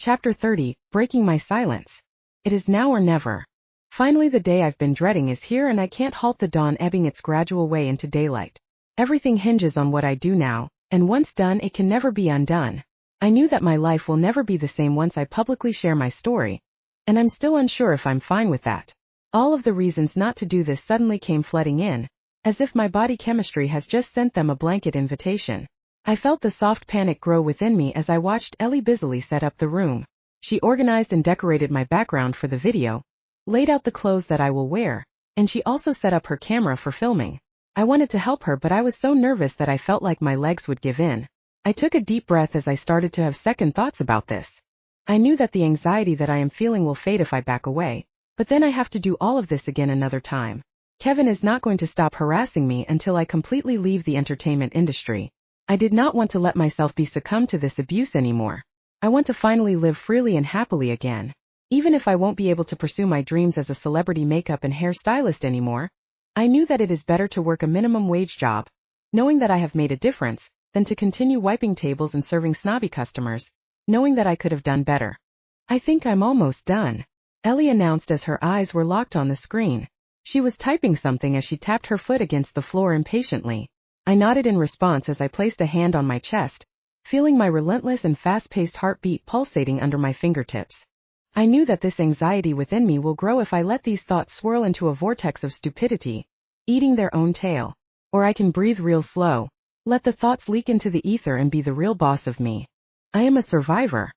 Chapter 30, Breaking My Silence. It is now or never. Finally, the day I've been dreading is here, and I can't halt the dawn ebbing its gradual way into daylight. Everything hinges on what I do now, and once done it can never be undone. I knew that my life will never be the same once I publicly share my story, and I'm still unsure if I'm fine with that. All of the reasons not to do this suddenly came flooding in, as if my body chemistry has just sent them a blanket invitation. I felt the soft panic grow within me as I watched Ellie busily set up the room. She organized and decorated my background for the video, laid out the clothes that I will wear, and she also set up her camera for filming. I wanted to help her, but I was so nervous that I felt like my legs would give in. I took a deep breath as I started to have second thoughts about this. I knew that the anxiety that I am feeling will fade if I back away, but then I have to do all of this again another time. Kevin is not going to stop harassing me until I completely leave the entertainment industry. I did not want to let myself be succumbed to this abuse anymore. I want to finally live freely and happily again. Even if I won't be able to pursue my dreams as a celebrity makeup and hair stylist anymore, I knew that it is better to work a minimum wage job, knowing that I have made a difference, than to continue wiping tables and serving snobby customers, knowing that I could have done better. I think I'm almost done, Ellie announced as her eyes were locked on the screen. She was typing something as she tapped her foot against the floor impatiently. I nodded in response as I placed a hand on my chest, feeling my relentless and fast-paced heartbeat pulsating under my fingertips. I knew that this anxiety within me will grow if I let these thoughts swirl into a vortex of stupidity, eating their own tail. Or I can breathe real slow, let the thoughts leak into the ether and be the real boss of me. I am a survivor.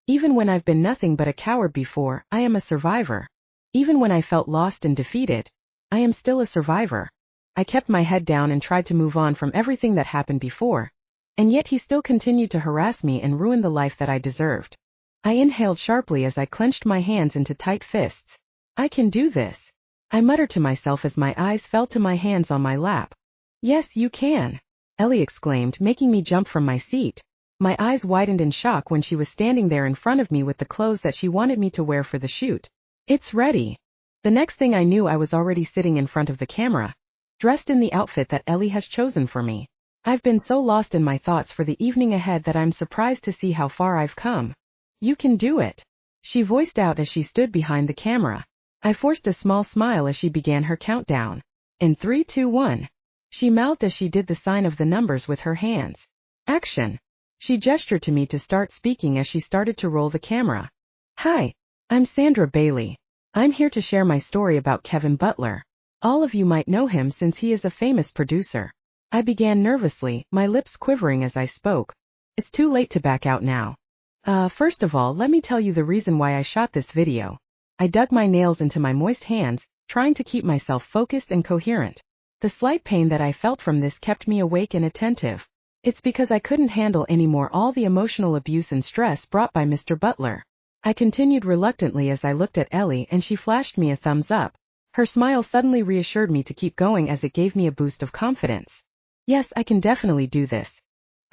Even when I've been nothing but a coward before, I am a survivor. Even when I felt lost and defeated, I am still a survivor. I kept my head down and tried to move on from everything that happened before, and yet he still continued to harass me and ruin the life that I deserved. I inhaled sharply as I clenched my hands into tight fists. I can do this, I muttered to myself as my eyes fell to my hands on my lap. Yes, you can, Ellie exclaimed, making me jump from my seat. My eyes widened in shock when she was standing there in front of me with the clothes that she wanted me to wear for the shoot. It's ready. The next thing I knew, I was already sitting in front of the camera, dressed in the outfit that Ellie has chosen for me. I've been so lost in my thoughts for the evening ahead that I'm surprised to see how far I've come. You can do it, she voiced out as she stood behind the camera. I forced a small smile as she began her countdown. In 3, 2, 1. She mouthed as she did the sign of the numbers with her hands. Action. She gestured to me to start speaking as she started to roll the camera. Hi, I'm Sandra Bailey. I'm here to share my story about Kevin Butler. All of you might know him since he is a famous producer. I began nervously, my lips quivering as I spoke. It's too late to back out now. First of all, let me tell you the reason why I shot this video. I dug my nails into my moist hands, trying to keep myself focused and coherent. The slight pain that I felt from this kept me awake and attentive. It's because I couldn't handle anymore all the emotional abuse and stress brought by Mr. Butler. I continued reluctantly as I looked at Ellie, and she flashed me a thumbs up. Her smile suddenly reassured me to keep going as it gave me a boost of confidence. Yes, I can definitely do this.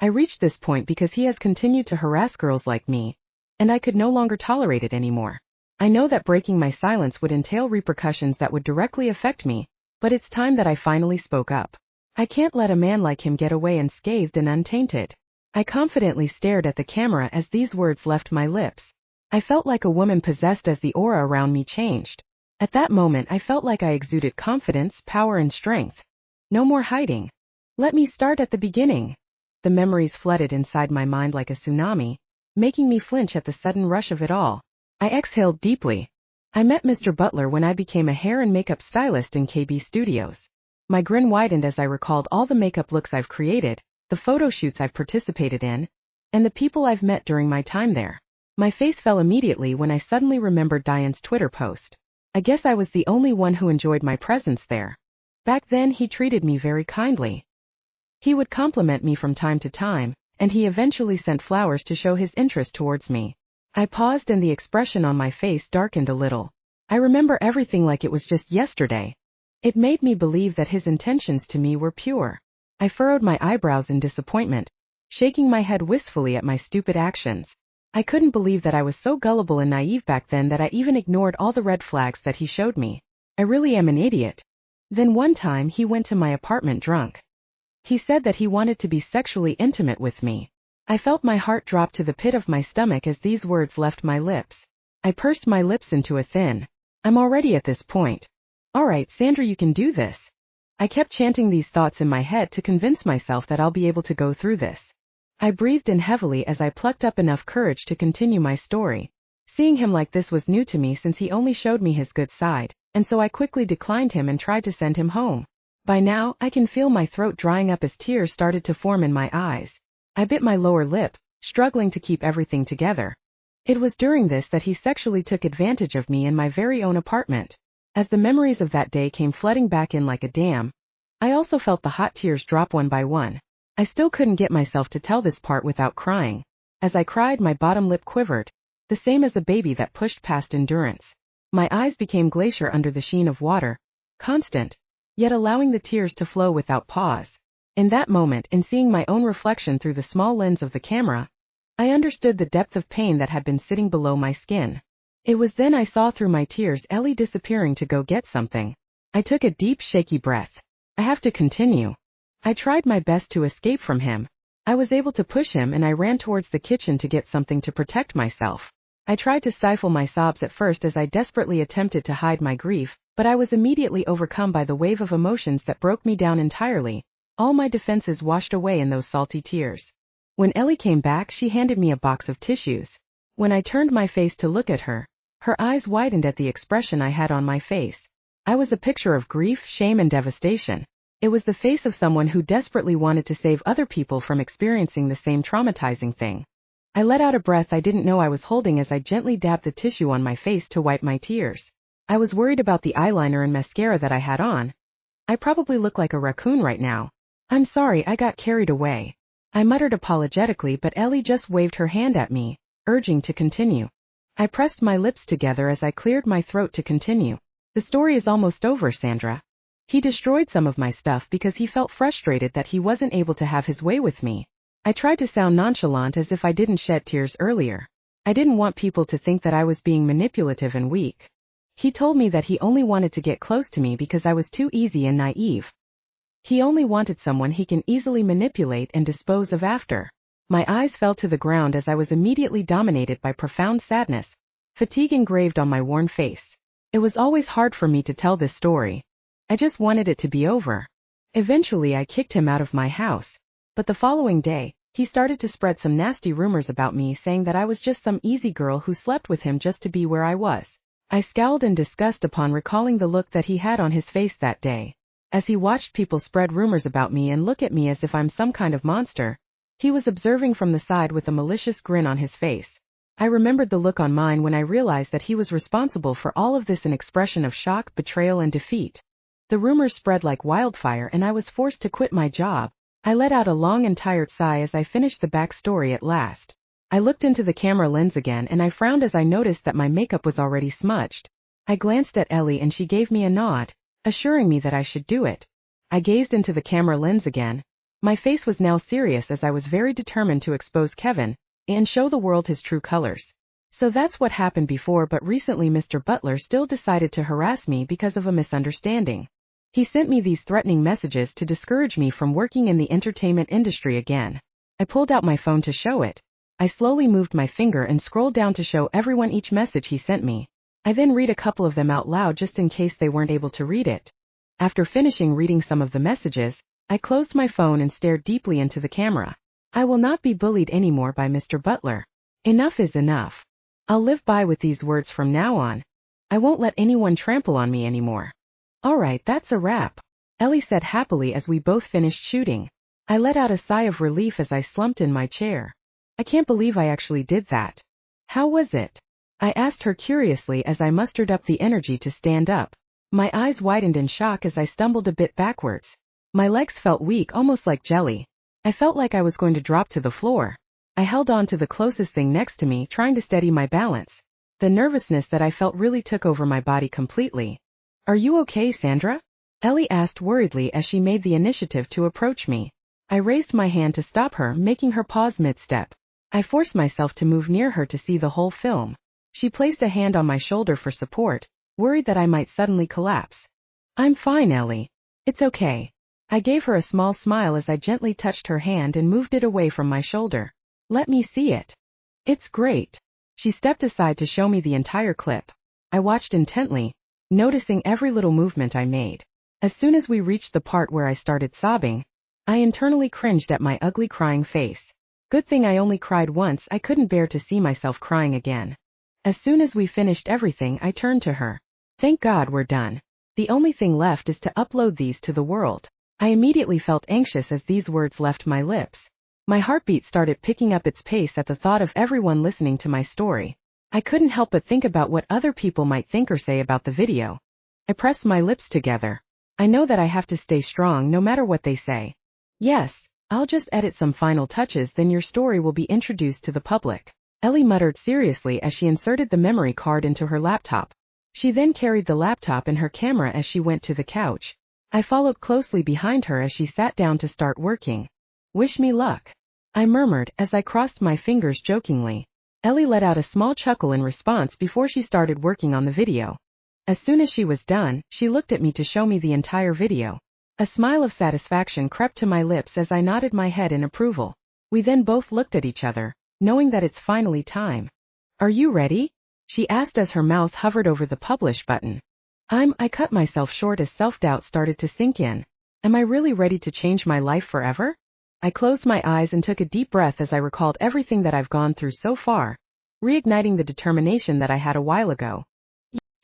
I reached this point because he has continued to harass girls like me, and I could no longer tolerate it anymore. I know that breaking my silence would entail repercussions that would directly affect me, but it's time that I finally spoke up. I can't let a man like him get away unscathed and untainted. I confidently stared at the camera as these words left my lips. I felt like a woman possessed as the aura around me changed. At that moment I felt like I exuded confidence, power, and strength. No more hiding. Let me start at the beginning. The memories flooded inside my mind like a tsunami, making me flinch at the sudden rush of it all. I exhaled deeply. I met Mr. Butler when I became a hair and makeup stylist in KB Studios. My grin widened as I recalled all the makeup looks I've created, the photo shoots I've participated in, and the people I've met during my time there. My face fell immediately when I suddenly remembered Diane's Twitter post. I guess I was the only one who enjoyed my presence there. Back then he treated me very kindly. He would compliment me from time to time, and he eventually sent flowers to show his interest towards me. I paused and the expression on my face darkened a little. I remember everything like it was just yesterday. It made me believe that his intentions to me were pure. I furrowed my eyebrows in disappointment, shaking my head wistfully at my stupid actions. I couldn't believe that I was so gullible and naive back then that I even ignored all the red flags that he showed me. I really am an idiot. Then one time he went to my apartment drunk. He said that he wanted to be sexually intimate with me. I felt my heart drop to the pit of my stomach as these words left my lips. I pursed my lips into a thin, "I'm already at this point. All right, Sandra, you can do this." I kept chanting these thoughts in my head to convince myself that I'll be able to go through this. I breathed in heavily as I plucked up enough courage to continue my story. Seeing him like this was new to me since he only showed me his good side, and so I quickly declined him and tried to send him home. By now, I can feel my throat drying up as tears started to form in my eyes. I bit my lower lip, struggling to keep everything together. It was during this that he sexually took advantage of me in my very own apartment. As the memories of that day came flooding back in like a dam, I also felt the hot tears drop one by one. I still couldn't get myself to tell this part without crying. As I cried, my bottom lip quivered, the same as a baby that pushed past endurance. My eyes became glacier under the sheen of water, constant, yet allowing the tears to flow without pause. In that moment, in seeing my own reflection through the small lens of the camera, I understood the depth of pain that had been sitting below my skin. It was then I saw through my tears Ellie disappearing to go get something. I took a deep, shaky breath. I have to continue. I tried my best to escape from him. I was able to push him and I ran towards the kitchen to get something to protect myself. I tried to stifle my sobs at first as I desperately attempted to hide my grief, but I was immediately overcome by the wave of emotions that broke me down entirely. All my defenses washed away in those salty tears. When Ellie came back, she handed me a box of tissues. When I turned my face to look at her, her eyes widened at the expression I had on my face. I was a picture of grief, shame, and devastation. It was the face of someone who desperately wanted to save other people from experiencing the same traumatizing thing. I let out a breath I didn't know I was holding as I gently dabbed the tissue on my face to wipe my tears. I was worried about the eyeliner and mascara that I had on. I probably look like a raccoon right now. "I'm sorry, I got carried away," I muttered apologetically, but Ellie just waved her hand at me, urging to continue. I pressed my lips together as I cleared my throat to continue. "The story is almost over, Sandra. He destroyed some of my stuff because he felt frustrated that he wasn't able to have his way with me." I tried to sound nonchalant as if I didn't shed tears earlier. I didn't want people to think that I was being manipulative and weak. He told me that he only wanted to get close to me because I was too easy and naive. He only wanted someone he can easily manipulate and dispose of after. My eyes fell to the ground as I was immediately dominated by profound sadness, fatigue engraved on my worn face. It was always hard for me to tell this story. I just wanted it to be over. Eventually I kicked him out of my house. But the following day, he started to spread some nasty rumors about me, saying that I was just some easy girl who slept with him just to be where I was. I scowled in disgust upon recalling the look that he had on his face that day. As he watched people spread rumors about me and look at me as if I'm some kind of monster, he was observing from the side with a malicious grin on his face. I remembered the look on mine when I realized that he was responsible for all of this, an expression of shock, betrayal, and defeat. The rumors spread like wildfire and I was forced to quit my job. I let out a long and tired sigh as I finished the backstory at last. I looked into the camera lens again and I frowned as I noticed that my makeup was already smudged. I glanced at Ellie and she gave me a nod, assuring me that I should do it. I gazed into the camera lens again. My face was now serious as I was very determined to expose Kevin and show the world his true colors. So that's what happened before, but recently Mr. Butler still decided to harass me because of a misunderstanding. He sent me these threatening messages to discourage me from working in the entertainment industry again. I pulled out my phone to show it. I slowly moved my finger and scrolled down to show everyone each message he sent me. I then read a couple of them out loud just in case they weren't able to read it. After finishing reading some of the messages, I closed my phone and stared deeply into the camera. I will not be bullied anymore by Mr. Butler. Enough is enough. I'll live by with these words from now on. I won't let anyone trample on me anymore. All right, that's a wrap, Ellie said happily as we both finished shooting. I let out a sigh of relief as I slumped in my chair. I can't believe I actually did that. How was it? I asked her curiously as I mustered up the energy to stand up. My eyes widened in shock as I stumbled a bit backwards. My legs felt weak, almost like jelly. I felt like I was going to drop to the floor. I held on to the closest thing next to me, trying to steady my balance. The nervousness that I felt really took over my body completely. Are you okay, Sandra? Ellie asked worriedly as she made the initiative to approach me. I raised my hand to stop her, making her pause mid-step. I forced myself to move near her to see the whole film. She placed a hand on my shoulder for support, worried that I might suddenly collapse. I'm fine, Ellie. It's okay. I gave her a small smile as I gently touched her hand and moved it away from my shoulder. Let me see it. It's great. She stepped aside to show me the entire clip. I watched intently, noticing every little movement I made. As soon as we reached the part where I started sobbing, I internally cringed at my ugly crying face. Good thing I only cried once. I couldn't bear to see myself crying again. As soon as we finished everything, I turned to her. Thank God we're done. The only thing left is to upload these to the world. I immediately felt anxious as these words left my lips. My heartbeat started picking up its pace at the thought of everyone listening to my story. I couldn't help but think about what other people might think or say about the video. I pressed my lips together. I know that I have to stay strong no matter what they say. Yes, I'll just edit some final touches, then your story will be introduced to the public. Ellie muttered seriously as she inserted the memory card into her laptop. She then carried the laptop and her camera as she went to the couch. I followed closely behind her as she sat down to start working. Wish me luck, I murmured as I crossed my fingers jokingly. Ellie let out a small chuckle in response before she started working on the video. As soon as she was done, she looked at me to show me the entire video. A smile of satisfaction crept to my lips as I nodded my head in approval. We then both looked at each other, knowing that it's finally time. Are you ready? She asked as her mouse hovered over the publish button. I cut myself short as self-doubt started to sink in. Am I really ready to change my life forever? I closed my eyes and took a deep breath as I recalled everything that I've gone through so far, reigniting the determination that I had a while ago.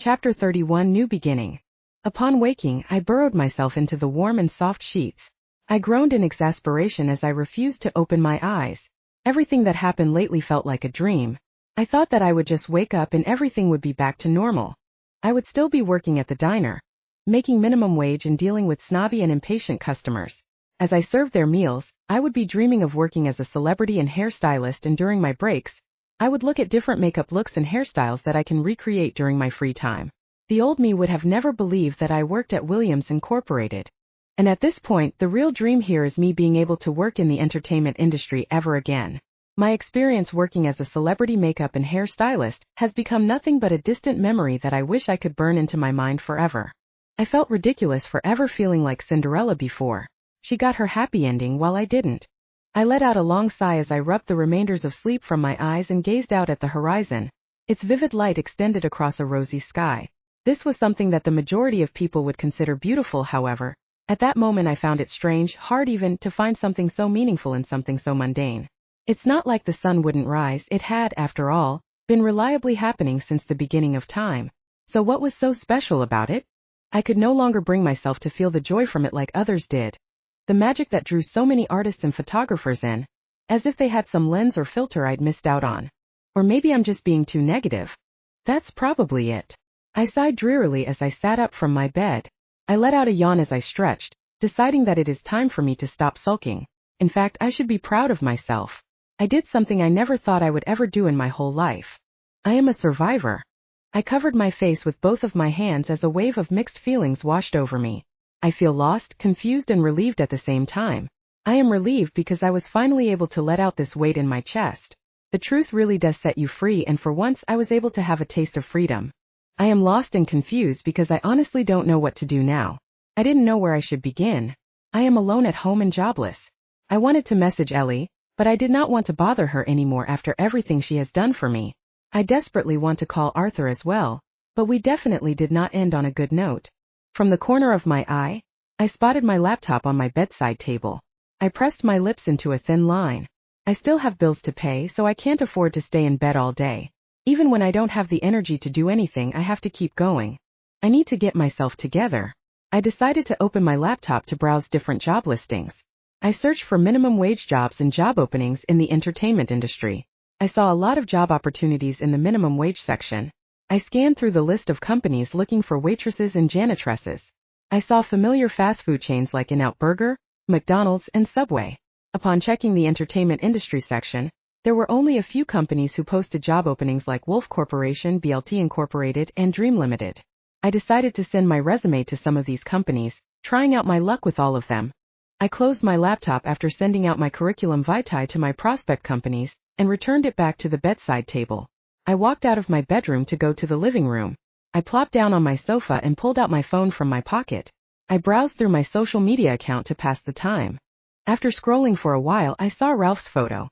Chapter 31 New Beginning. Upon waking, I burrowed myself into the warm and soft sheets. I groaned in exasperation as I refused to open my eyes. Everything that happened lately felt like a dream. I thought that I would just wake up and everything would be back to normal. I would still be working at the diner, making minimum wage and dealing with snobby and impatient customers. As I served their meals, I would be dreaming of working as a celebrity and hairstylist, and during my breaks, I would look at different makeup looks and hairstyles that I can recreate during my free time. The old me would have never believed that I worked at Williams Incorporated. And at this point, the real dream here is me being able to work in the entertainment industry ever again. My experience working as a celebrity makeup and hairstylist has become nothing but a distant memory that I wish I could burn into my mind forever. I felt ridiculous for ever feeling like Cinderella before. She got her happy ending while I didn't. I let out a long sigh as I rubbed the remainders of sleep from my eyes and gazed out at the horizon. Its vivid light extended across a rosy sky. This was something that the majority of people would consider beautiful, however. At that moment I found it strange, hard even, to find something so meaningful in something so mundane. It's not like the sun wouldn't rise. It had, after all, been reliably happening since the beginning of time. So what was so special about it? I could no longer bring myself to feel the joy from it like others did. The magic that drew so many artists and photographers in, as if they had some lens or filter I'd missed out on. Or maybe I'm just being too negative. That's probably it. I sighed drearily as I sat up from my bed. I let out a yawn as I stretched, deciding that it is time for me to stop sulking. In fact, I should be proud of myself. I did something I never thought I would ever do in my whole life. I am a survivor. I covered my face with both of my hands as a wave of mixed feelings washed over me. I feel lost, confused, and relieved at the same time. I am relieved because I was finally able to let out this weight in my chest. The truth really does set you free, and for once I was able to have a taste of freedom. I am lost and confused because I honestly don't know what to do now. I didn't know where I should begin. I am alone at home and jobless. I wanted to message Ellie, but I did not want to bother her anymore after everything she has done for me. I desperately want to call Arthur as well, but we definitely did not end on a good note. From the corner of my eye, I spotted my laptop on my bedside table. I pressed my lips into a thin line. I still have bills to pay, so I can't afford to stay in bed all day. Even when I don't have the energy to do anything, I have to keep going. I need to get myself together. I decided to open my laptop to browse different job listings. I searched for minimum wage jobs and job openings in the entertainment industry. I saw a lot of job opportunities in the minimum wage section. I scanned through the list of companies looking for waitresses and janitresses. I saw familiar fast food chains like In-N-Out Burger, McDonald's, and Subway. Upon checking the entertainment industry section, there were only a few companies who posted job openings like Wolf Corporation, BLT Incorporated, and Dream Limited. I decided to send my resume to some of these companies, trying out my luck with all of them. I closed my laptop after sending out my curriculum vitae to my prospect companies, and returned it back to the bedside table. I walked out of my bedroom to go to the living room. I plopped down on my sofa and pulled out my phone from my pocket. I browsed through my social media account to pass the time. After scrolling for a while, I saw Ralph's photo.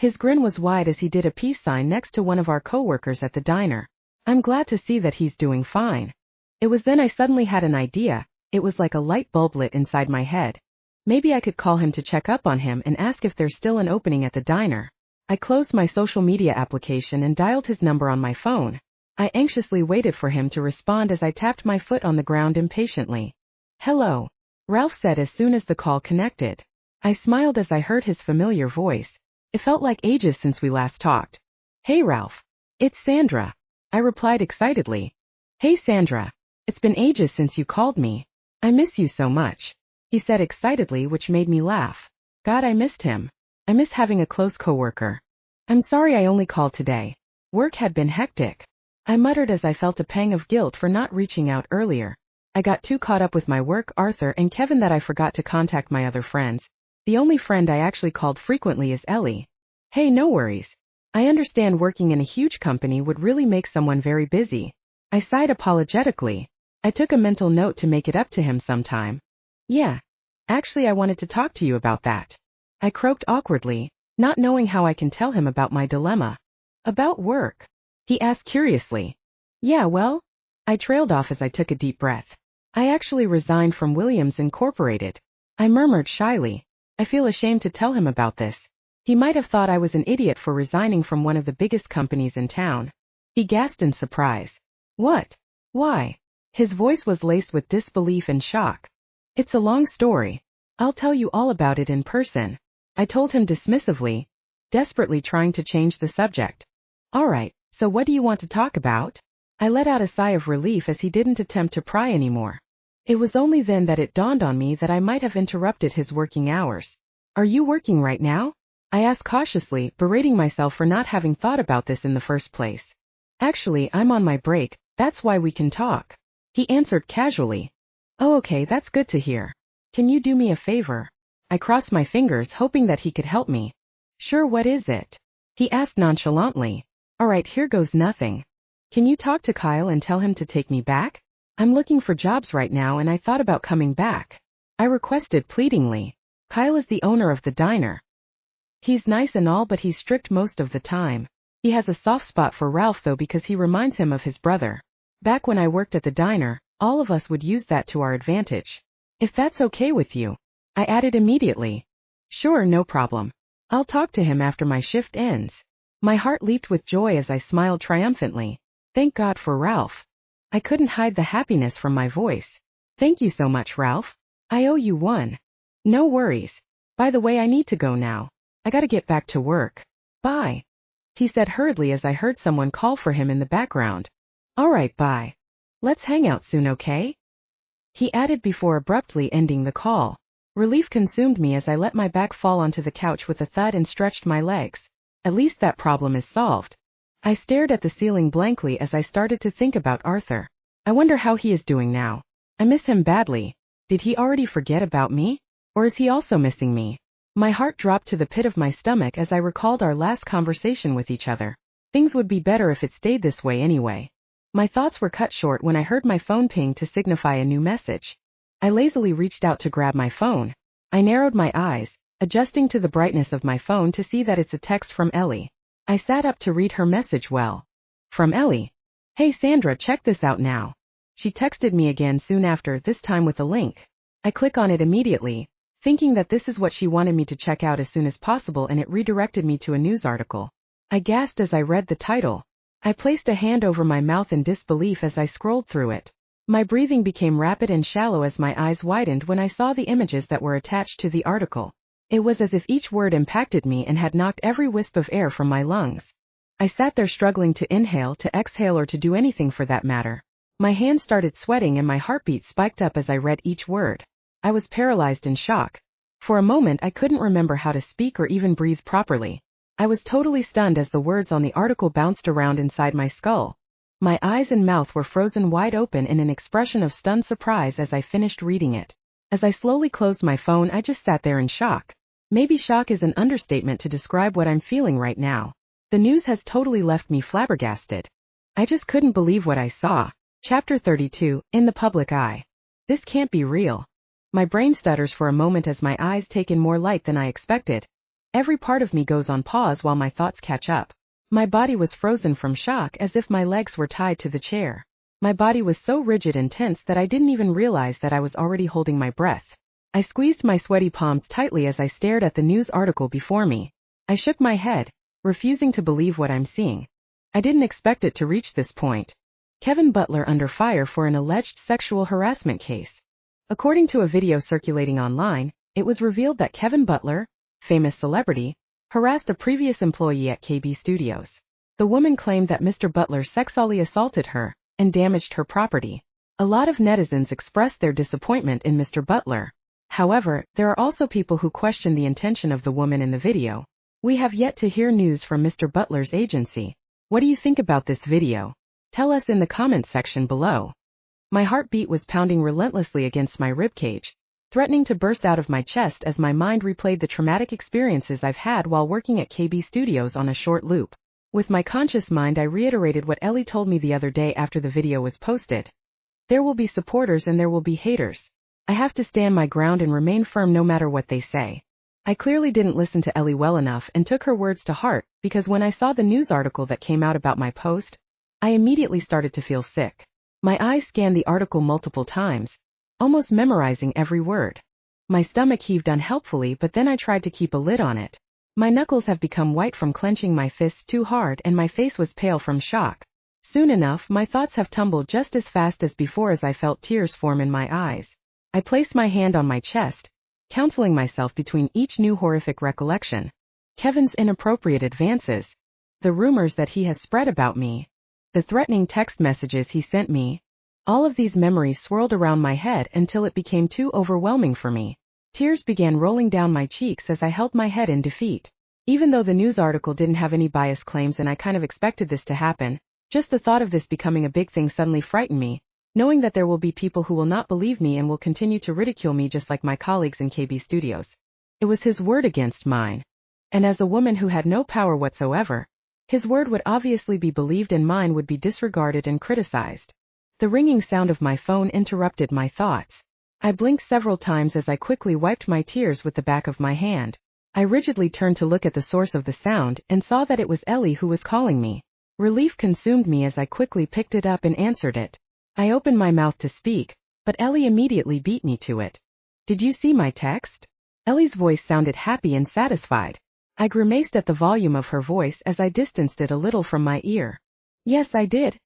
His grin was wide as he did a peace sign next to one of our coworkers at the diner. I'm glad to see that he's doing fine. It was then I suddenly had an idea. It was like a light bulb lit inside my head. Maybe I could call him to check up on him and ask if there's still an opening at the diner. I closed my social media application and dialed his number on my phone. I anxiously waited for him to respond as I tapped my foot on the ground impatiently. Hello, Ralph said as soon as the call connected. I smiled as I heard his familiar voice. It felt like ages since we last talked. Hey Ralph. It's Sandra. I replied excitedly. Hey Sandra. It's been ages since you called me. I miss you so much. He said excitedly, which made me laugh. God, I missed him. I miss having a close coworker. I'm sorry I only called today. Work had been hectic. I muttered as I felt a pang of guilt for not reaching out earlier. I got too caught up with my work, Arthur, and Kevin that I forgot to contact my other friends. The only friend I actually called frequently is Ellie. Hey, no worries. I understand working in a huge company would really make someone very busy. I sighed apologetically. I took a mental note to make it up to him sometime. Yeah. Actually, I wanted to talk to you about that. I croaked awkwardly, not knowing how I can tell him about my dilemma. About work? He asked curiously. Yeah, well? I trailed off as I took a deep breath. I actually resigned from Williams Incorporated. I murmured shyly. I feel ashamed to tell him about this. He might have thought I was an idiot for resigning from one of the biggest companies in town. He gasped in surprise. What? Why? His voice was laced with disbelief and shock. It's a long story. I'll tell you all about it in person. I told him dismissively, desperately trying to change the subject. All right, so what do you want to talk about? I let out a sigh of relief as he didn't attempt to pry anymore. It was only then that it dawned on me that I might have interrupted his working hours. Are you working right now? I asked cautiously, berating myself for not having thought about this in the first place. Actually, I'm on my break, that's why we can talk. He answered casually. Oh, okay, that's good to hear. Can you do me a favor? I crossed my fingers, hoping that he could help me. Sure, what is it? He asked nonchalantly. All right, here goes nothing. Can you talk to Kyle and tell him to take me back? I'm looking for jobs right now and I thought about coming back. I requested pleadingly. Kyle is the owner of the diner. He's nice and all, but he's strict most of the time. He has a soft spot for Ralph though because he reminds him of his brother. Back when I worked at the diner, all of us would use that to our advantage. If that's okay with you. I added immediately. Sure, no problem. I'll talk to him after my shift ends. My heart leaped with joy as I smiled triumphantly. Thank God for Ralph. I couldn't hide the happiness from my voice. Thank you so much, Ralph. I owe you one. No worries. By the way, I need to go now. I gotta get back to work. Bye. He said hurriedly as I heard someone call for him in the background. All right, bye. Let's hang out soon, okay? He added before abruptly ending the call. Relief consumed me as I let my back fall onto the couch with a thud and stretched my legs. At least that problem is solved. I stared at the ceiling blankly as I started to think about Arthur. I wonder how he is doing now. I miss him badly. Did he already forget about me? Or is he also missing me? My heart dropped to the pit of my stomach as I recalled our last conversation with each other. Things would be better if it stayed this way anyway. My thoughts were cut short when I heard my phone ping to signify a new message. I lazily reached out to grab my phone. I narrowed my eyes, adjusting to the brightness of my phone to see that it's a text from Ellie. I sat up to read her message well. From Ellie. Hey Sandra, check this out now. She texted me again soon after, this time with a link. I click on it immediately, thinking that this is what she wanted me to check out as soon as possible, and it redirected me to a news article. I gasped as I read the title. I placed a hand over my mouth in disbelief as I scrolled through it. My breathing became rapid and shallow as my eyes widened when I saw the images that were attached to the article. It was as if each word impacted me and had knocked every wisp of air from my lungs. I sat there struggling to inhale, to exhale, or to do anything for that matter. My hands started sweating and my heartbeat spiked up as I read each word. I was paralyzed in shock. For a moment I couldn't remember how to speak or even breathe properly. I was totally stunned as the words on the article bounced around inside my skull. My eyes and mouth were frozen wide open in an expression of stunned surprise as I finished reading it. As I slowly closed my phone, I just sat there in shock. Maybe shock is an understatement to describe what I'm feeling right now. The news has totally left me flabbergasted. I just couldn't believe what I saw. Chapter 32, In the Public Eye. This can't be real. My brain stutters for a moment as my eyes take in more light than I expected. Every part of me goes on pause while my thoughts catch up. My body was frozen from shock as if my legs were tied to the chair. My body was so rigid and tense that I didn't even realize that I was already holding my breath. I squeezed my sweaty palms tightly as I stared at the news article before me. I shook my head, refusing to believe what I'm seeing. I didn't expect it to reach this point. Kevin Butler under fire for an alleged sexual harassment case. According to a video circulating online, it was revealed that Kevin Butler, famous celebrity, harassed a previous employee at KB Studios. The woman claimed that Mr. Butler sexually assaulted her and damaged her property. A lot of netizens expressed their disappointment in Mr. Butler. However, there are also people who question the intention of the woman in the video. We have yet to hear news from Mr. Butler's agency. What do you think about this video? Tell us in the comment section below. My heartbeat was pounding relentlessly against my ribcage, threatening to burst out of my chest as my mind replayed the traumatic experiences I've had while working at KB Studios on a short loop. With my conscious mind, I reiterated what Ellie told me the other day after the video was posted. There will be supporters and there will be haters. I have to stand my ground and remain firm no matter what they say. I clearly didn't listen to Ellie well enough and took her words to heart, because when I saw the news article that came out about my post, I immediately started to feel sick. My eyes scanned the article multiple times, almost memorizing every word. My stomach heaved unhelpfully, but then I tried to keep a lid on it. My knuckles have become white from clenching my fists too hard and my face was pale from shock. Soon enough, my thoughts have tumbled just as fast as before as I felt tears form in my eyes. I placed my hand on my chest, counseling myself between each new horrific recollection. Kevin's inappropriate advances, the rumors that he has spread about me, the threatening text messages he sent me. All of these memories swirled around my head until it became too overwhelming for me. Tears began rolling down my cheeks as I held my head in defeat. Even though the news article didn't have any biased claims and I kind of expected this to happen, just the thought of this becoming a big thing suddenly frightened me, knowing that there will be people who will not believe me and will continue to ridicule me just like my colleagues in KB Studios. It was his word against mine. And as a woman who had no power whatsoever, his word would obviously be believed and mine would be disregarded and criticized. The ringing sound of my phone interrupted my thoughts. I blinked several times as I quickly wiped my tears with the back of my hand. I rigidly turned to look at the source of the sound and saw that it was Ellie who was calling me. Relief consumed me as I quickly picked it up and answered it. I opened my mouth to speak, but Ellie immediately beat me to it. Did you see my text? Ellie's voice sounded happy and satisfied. I grimaced at the volume of her voice as I distanced it a little from my ear. Yes, I did.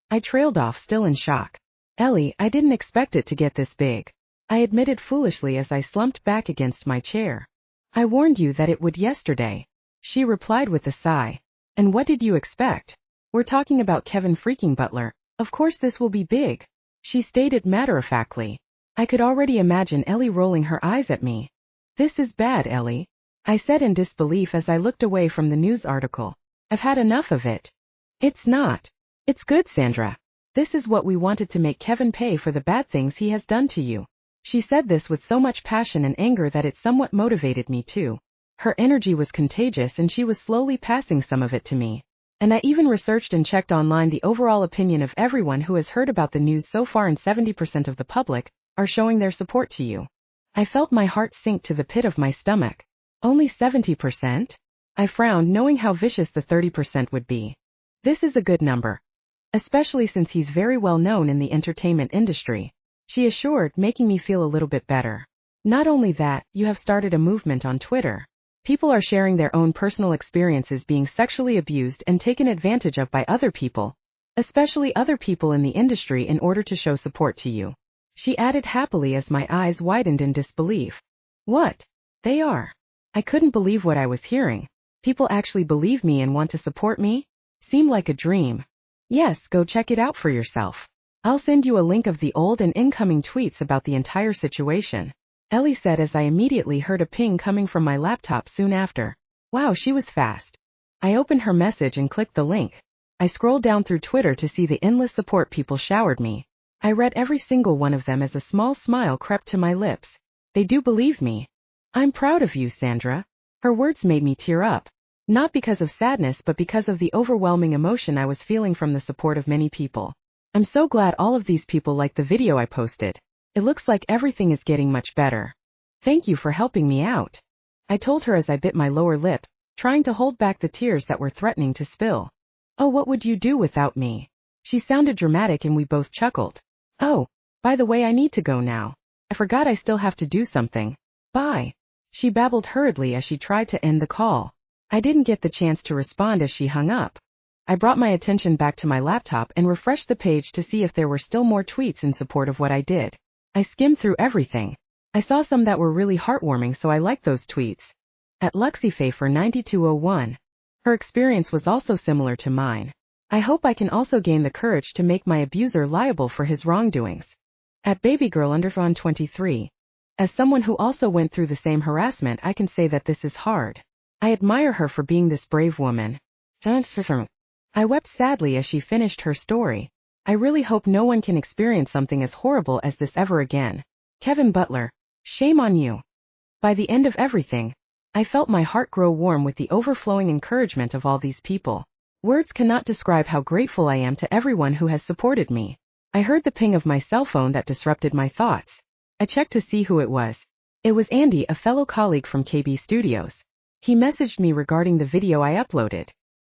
I trailed off, still in shock. Ellie, I didn't expect it to get this big. I admitted foolishly as I slumped back against my chair. I warned you that it would yesterday. She replied with a sigh. And what did you expect? We're talking about Kevin freaking Butler. Of course this will be big. She stated matter-of-factly. I could already imagine Ellie rolling her eyes at me. This is bad, Ellie, I said in disbelief as I looked away from the news article. I've had enough of it. It's not. It's good, Sandra. This is what we wanted to make Kevin pay for the bad things he has done to you. She said this with so much passion and anger that it somewhat motivated me too. Her energy was contagious and she was slowly passing some of it to me. And I even researched and checked online the overall opinion of everyone who has heard about the news so far, and 70% of the public are showing their support to you. I felt my heart sink to the pit of my stomach. Only 70%? I frowned, knowing how vicious the 30% would be. This is a good number. Especially since he's very well known in the entertainment industry, she assured, making me feel a little bit better. Not only that, you have started a movement on Twitter. People are sharing their own personal experiences being sexually abused and taken advantage of by other people, especially other people in the industry, in order to show support to you. She added happily as my eyes widened in disbelief. What? They are. I couldn't believe what I was hearing. People actually believe me and want to support me? Seemed like a dream. Yes, go check it out for yourself. I'll send you a link of the old and incoming tweets about the entire situation. Ellie said as I immediately heard a ping coming from my laptop soon after. Wow, she was fast. I opened her message and clicked the link. I scrolled down through Twitter to see the endless support people showered me. I read every single one of them as a small smile crept to my lips. They do believe me. I'm proud of you, Sandra. Her words made me tear up. Not because of sadness, but because of the overwhelming emotion I was feeling from the support of many people. I'm so glad all of these people liked the video I posted. It looks like everything is getting much better. Thank you for helping me out. I told her as I bit my lower lip, trying to hold back the tears that were threatening to spill. Oh, what would you do without me? She sounded dramatic and we both chuckled. Oh, by the way, I need to go now. I forgot I still have to do something. Bye. She babbled hurriedly as she tried to end the call. I didn't get the chance to respond as she hung up. I brought my attention back to my laptop and refreshed the page to see if there were still more tweets in support of what I did. I skimmed through everything. I saw some that were really heartwarming, so I liked those tweets. At LuxyFafer9201. Her experience was also similar to mine. I hope I can also gain the courage to make my abuser liable for his wrongdoings. At babygirl_23. As someone who also went through the same harassment, I can say that this is hard. I admire her for being this brave woman. I wept sadly as she finished her story. I really hope no one can experience something as horrible as this ever again. Kevin Butler, shame on you. By the end of everything, I felt my heart grow warm with the overflowing encouragement of all these people. Words cannot describe how grateful I am to everyone who has supported me. I heard the ping of my cell phone that disrupted my thoughts. I checked to see who it was. It was Andy, a fellow colleague from KB Studios. He messaged me regarding the video I uploaded.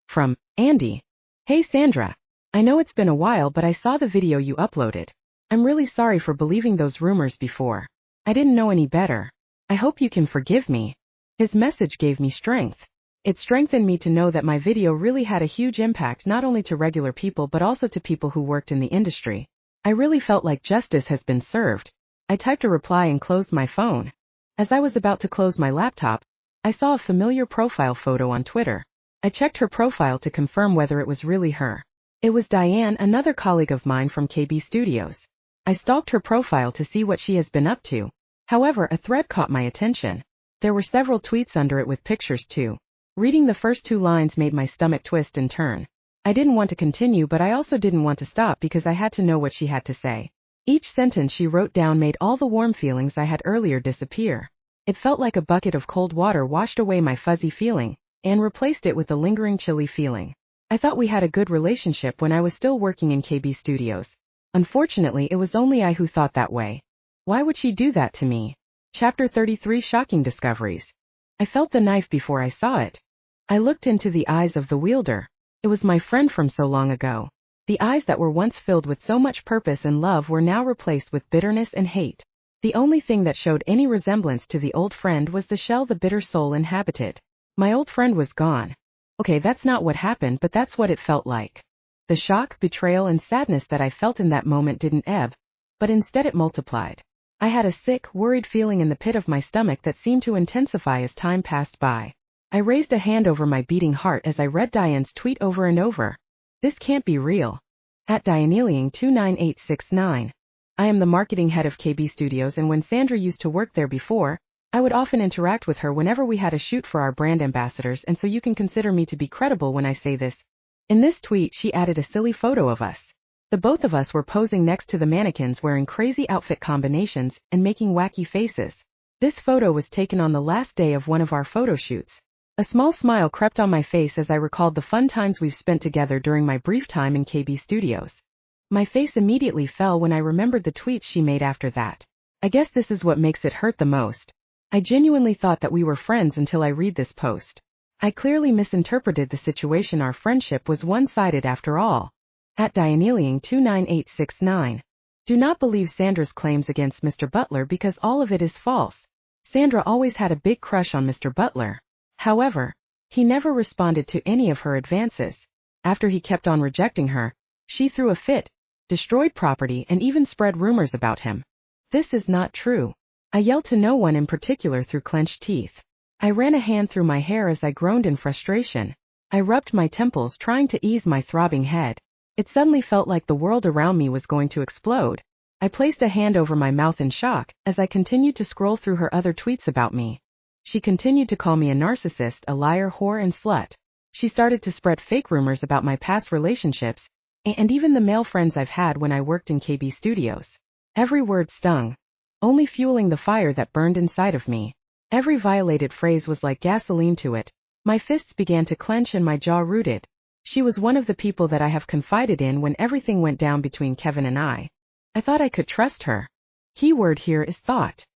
From Andy. Hey Sandra. I know it's been a while, but I saw the video you uploaded. I'm really sorry for believing those rumors before. I didn't know any better. I hope you can forgive me. His message gave me strength. It strengthened me to know that my video really had a huge impact not only to regular people but also to people who worked in the industry. I really felt like justice has been served. I typed a reply and closed my phone. As I was about to close my laptop, I saw a familiar profile photo on Twitter. I checked her profile to confirm whether it was really her. It was Diane, another colleague of mine from KB Studios. I stalked her profile to see what she has been up to. However, a thread caught my attention. There were several tweets under it with pictures too. Reading the first 2 lines made my stomach twist and turn. I didn't want to continue, but I also didn't want to stop because I had to know what she had to say. Each sentence she wrote down made all the warm feelings I had earlier disappear. It felt like a bucket of cold water washed away my fuzzy feeling and replaced it with a lingering chilly feeling. I thought we had a good relationship when I was still working in KB Studios. Unfortunately, it was only I who thought that way. Why would she do that to me? Chapter 33, Shocking Discoveries. I felt the knife before I saw it. I looked into the eyes of the wielder. It was my friend from so long ago. The eyes that were once filled with so much purpose and love were now replaced with bitterness and hate. The only thing that showed any resemblance to the old friend was the shell the bitter soul inhabited. My old friend was gone. Okay, that's not what happened, but that's what it felt like. The shock, betrayal, and sadness that I felt in that moment didn't ebb, but instead it multiplied. I had a sick, worried feeling in the pit of my stomach that seemed to intensify as time passed by. I raised a hand over my beating heart as I read Diane's tweet over and over. This can't be real. At Dianeliing29869. I am the marketing head of KB Studios, and when Sandra used to work there before, I would often interact with her whenever we had a shoot for our brand ambassadors, and so you can consider me to be credible when I say this. In this tweet, she added a silly photo of us. The both of us were posing next to the mannequins wearing crazy outfit combinations and making wacky faces. This photo was taken on the last day of one of our photo shoots. A small smile crept on my face as I recalled the fun times we've spent together during my brief time in KB Studios. My face immediately fell when I remembered the tweets she made after that. I guess this is what makes it hurt the most. I genuinely thought that we were friends until I read this post. I clearly misinterpreted the situation. Our friendship was one-sided after all. At Dianeliing29869. Do not believe Sandra's claims against Mr. Butler because all of it is false. Sandra always had a big crush on Mr. Butler. However, he never responded to any of her advances. After he kept on rejecting her, she threw a fit, destroyed property, and even spread rumors about him. This is not true. I yelled to no one in particular through clenched teeth. I ran a hand through my hair as I groaned in frustration. I rubbed my temples trying to ease my throbbing head. It suddenly felt like the world around me was going to explode. I placed a hand over my mouth in shock as I continued to scroll through her other tweets about me. She continued to call me a narcissist, a liar, whore, and slut. She started to spread fake rumors about my past relationships, and even the male friends I've had when I worked in KB Studios. Every word stung, only fueling the fire that burned inside of me. Every violated phrase was like gasoline to it. My fists began to clench and my jaw rooted. She was one of the people that I have confided in when everything went down between Kevin and I. I thought I could trust her. Key word here is thought.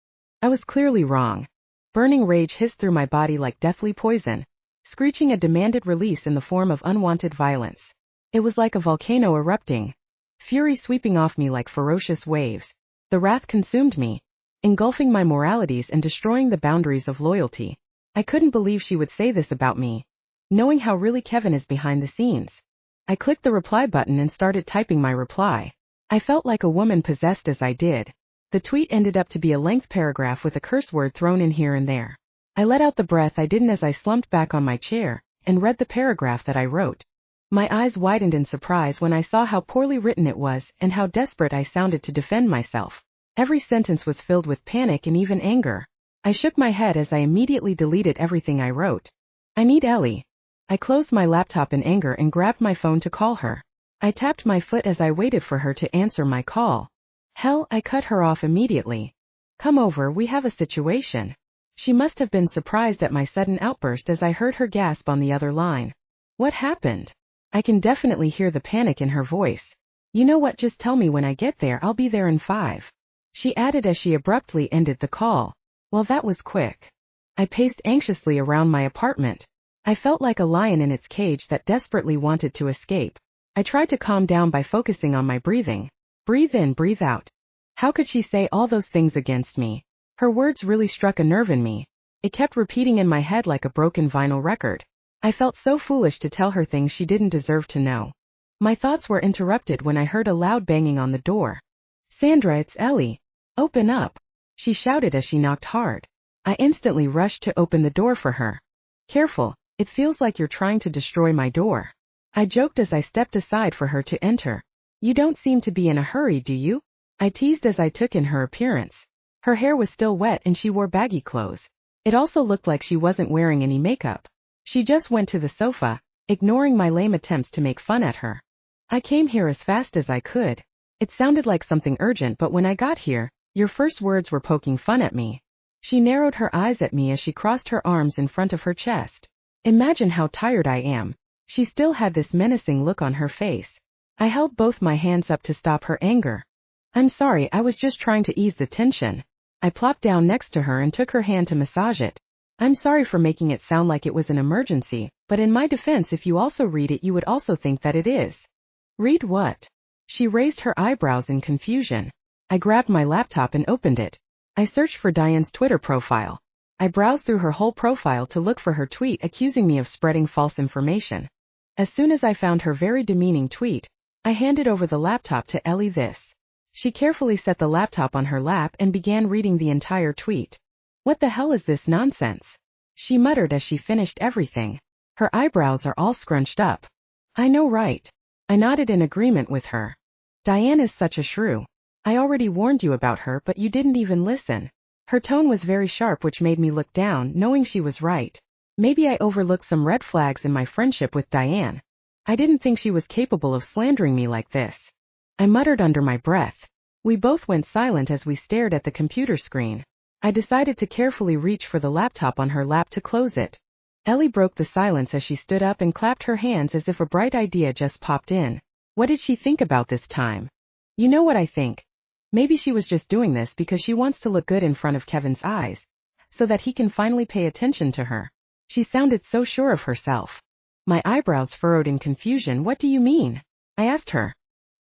I was clearly wrong. Burning rage hissed through my body like deathly poison, screeching a demanded release in the form of unwanted violence. It was like a volcano erupting, fury sweeping off me like ferocious waves. The wrath consumed me, engulfing my moralities and destroying the boundaries of loyalty. I couldn't believe she would say this about me, knowing how really Kevin is behind the scenes. I clicked the reply button and started typing my reply. I felt like a woman possessed as I did. The tweet ended up to be a length paragraph with a curse word thrown in here and there. I let out the breath I didn't as I slumped back on my chair and read the paragraph that I wrote. My eyes widened in surprise when I saw how poorly written it was and how desperate I sounded to defend myself. Every sentence was filled with panic and even anger. I shook my head as I immediately deleted everything I wrote. I need Ellie. I closed my laptop in anger and grabbed my phone to call her. I tapped my foot as I waited for her to answer my call. Hell, I cut her off immediately. Come over, we have a situation. She must have been surprised at my sudden outburst as I heard her gasp on the other line. What happened? I can definitely hear the panic in her voice. You know what, just tell me when I get there, I'll be there in 5. She added as she abruptly ended the call. Well, that was quick. I paced anxiously around my apartment. I felt like a lion in its cage that desperately wanted to escape. I tried to calm down by focusing on my breathing. Breathe in, breathe out. How could she say all those things against me? Her words really struck a nerve in me. It kept repeating in my head like a broken vinyl record. I felt so foolish to tell her things she didn't deserve to know. My thoughts were interrupted when I heard a loud banging on the door. Sandra, it's Ellie. Open up, she shouted as she knocked hard. I instantly rushed to open the door for her. Careful, it feels like you're trying to destroy my door. I joked as I stepped aside for her to enter. You don't seem to be in a hurry, do you? I teased as I took in her appearance. Her hair was still wet and she wore baggy clothes. It also looked like she wasn't wearing any makeup. She just went to the sofa, ignoring my lame attempts to make fun at her. I came here as fast as I could. It sounded like something urgent, but when I got here, your first words were poking fun at me. She narrowed her eyes at me as she crossed her arms in front of her chest. Imagine how tired I am. She still had this menacing look on her face. I held both my hands up to stop her anger. I'm sorry, I was just trying to ease the tension. I plopped down next to her and took her hand to massage it. I'm sorry for making it sound like it was an emergency, but in my defense, if you also read it, you would also think that it is. Read what? She raised her eyebrows in confusion. I grabbed my laptop and opened it. I searched for Diane's Twitter profile. I browsed through her whole profile to look for her tweet accusing me of spreading false information. As soon as I found her very demeaning tweet, I handed over the laptop to Ellie. She carefully set the laptop on her lap and began reading the entire tweet. What the hell is this nonsense? She muttered as she finished everything. Her eyebrows are all scrunched up. I know, right? I nodded in agreement with her. Diane is such a shrew. I already warned you about her, but you didn't even listen. Her tone was very sharp, which made me look down, knowing she was right. Maybe I overlooked some red flags in my friendship with Diane. I didn't think she was capable of slandering me like this. I muttered under my breath. We both went silent as we stared at the computer screen. I decided to carefully reach for the laptop on her lap to close it. Ellie broke the silence as she stood up and clapped her hands as if a bright idea just popped in. What did she think about this time? You know what I think? Maybe she was just doing this because she wants to look good in front of Kevin's eyes, so that he can finally pay attention to her. She sounded so sure of herself. My eyebrows furrowed in confusion. What do you mean? I asked her.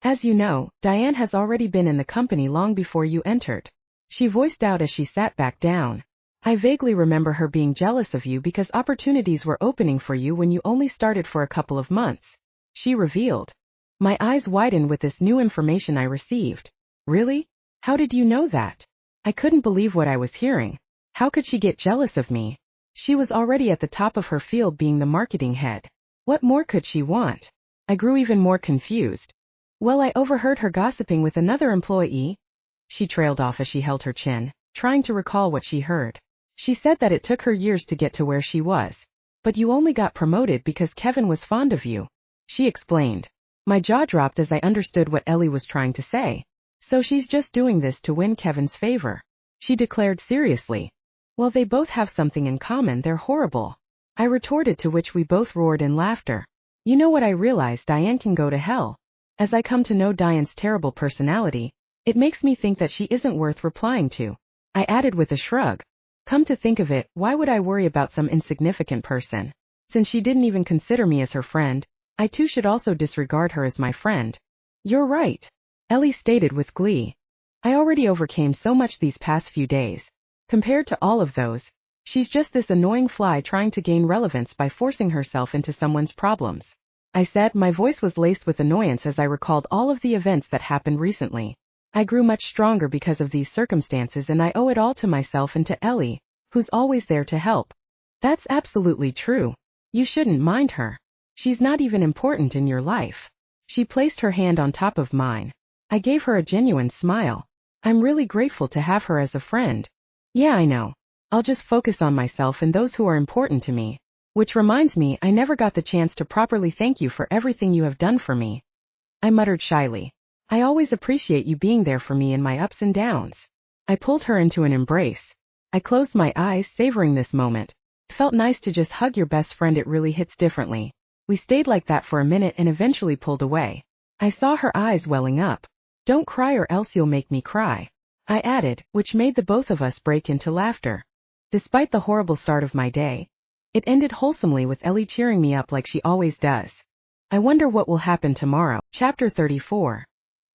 As you know, Diane has already been in the company long before you entered. She voiced out as she sat back down. I vaguely remember her being jealous of you because opportunities were opening for you when you only started for a couple of months. She revealed. My eyes widened with this new information I received. Really? How did you know that? I couldn't believe what I was hearing. How could she get jealous of me? She was already at the top of her field, being the marketing head. What more could she want? I grew even more confused. Well, I overheard her gossiping with another employee. She trailed off as she held her chin, trying to recall what she heard. She said that it took her years to get to where she was. But you only got promoted because Kevin was fond of you. She explained. My jaw dropped as I understood what Ellie was trying to say. So she's just doing this to win Kevin's favor. She declared seriously. Well, they both have something in common, they're horrible. I retorted, to which we both roared in laughter. You know what I realized? Diane can go to hell. As I come to know Diane's terrible personality, it makes me think that she isn't worth replying to. I added with a shrug. Come to think of it, why would I worry about some insignificant person? Since she didn't even consider me as her friend, I too should also disregard her as my friend. You're right, Ellie stated with glee. I already overcame so much these past few days. Compared to all of those, she's just this annoying fly trying to gain relevance by forcing herself into someone's problems. I said, my voice was laced with annoyance as I recalled all of the events that happened recently. I grew much stronger because of these circumstances, and I owe it all to myself and to Ellie, who's always there to help. That's absolutely true. You shouldn't mind her. She's not even important in your life. She placed her hand on top of mine. I gave her a genuine smile. I'm really grateful to have her as a friend. Yeah, I know. I'll just focus on myself and those who are important to me. Which reminds me, I never got the chance to properly thank you for everything you have done for me. I muttered shyly. I always appreciate you being there for me in my ups and downs. I pulled her into an embrace. I closed my eyes, savoring this moment. It felt nice to just hug your best friend. It really hits differently. We stayed like that for a minute and eventually pulled away. I saw her eyes welling up. Don't cry or else you'll make me cry, I added, which made the both of us break into laughter. Despite the horrible start of my day, it ended wholesomely with Ellie cheering me up like she always does. I wonder what will happen tomorrow. Chapter 34.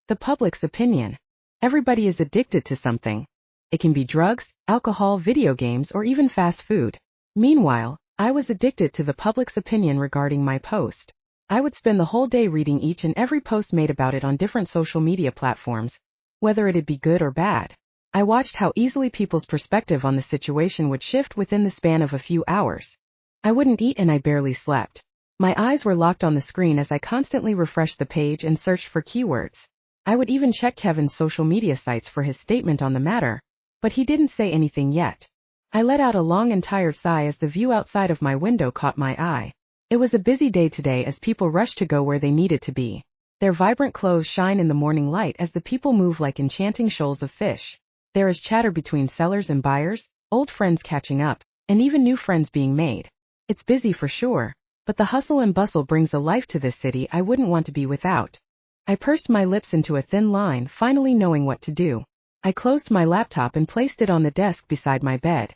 The public's opinion. Everybody is addicted to something. It can be drugs, alcohol, video games, or even fast food. Meanwhile, I was addicted to the public's opinion regarding my post. I would spend the whole day reading each and every post made about it on different social media platforms, whether it'd be good or bad. I watched how easily people's perspective on the situation would shift within the span of a few hours. I wouldn't eat and I barely slept. My eyes were locked on the screen as I constantly refreshed the page and searched for keywords. I would even check Kevin's social media sites for his statement on the matter, but he didn't say anything yet. I let out a long and tired sigh as the view outside of my window caught my eye. It was a busy day today as people rushed to go where they needed to be. Their vibrant clothes shine in the morning light as the people move like enchanting shoals of fish. There is chatter between sellers and buyers, old friends catching up, and even new friends being made. It's busy for sure, but the hustle and bustle brings a life to this city I wouldn't want to be without. I pursed my lips into a thin line, finally knowing what to do. I closed my laptop and placed it on the desk beside my bed.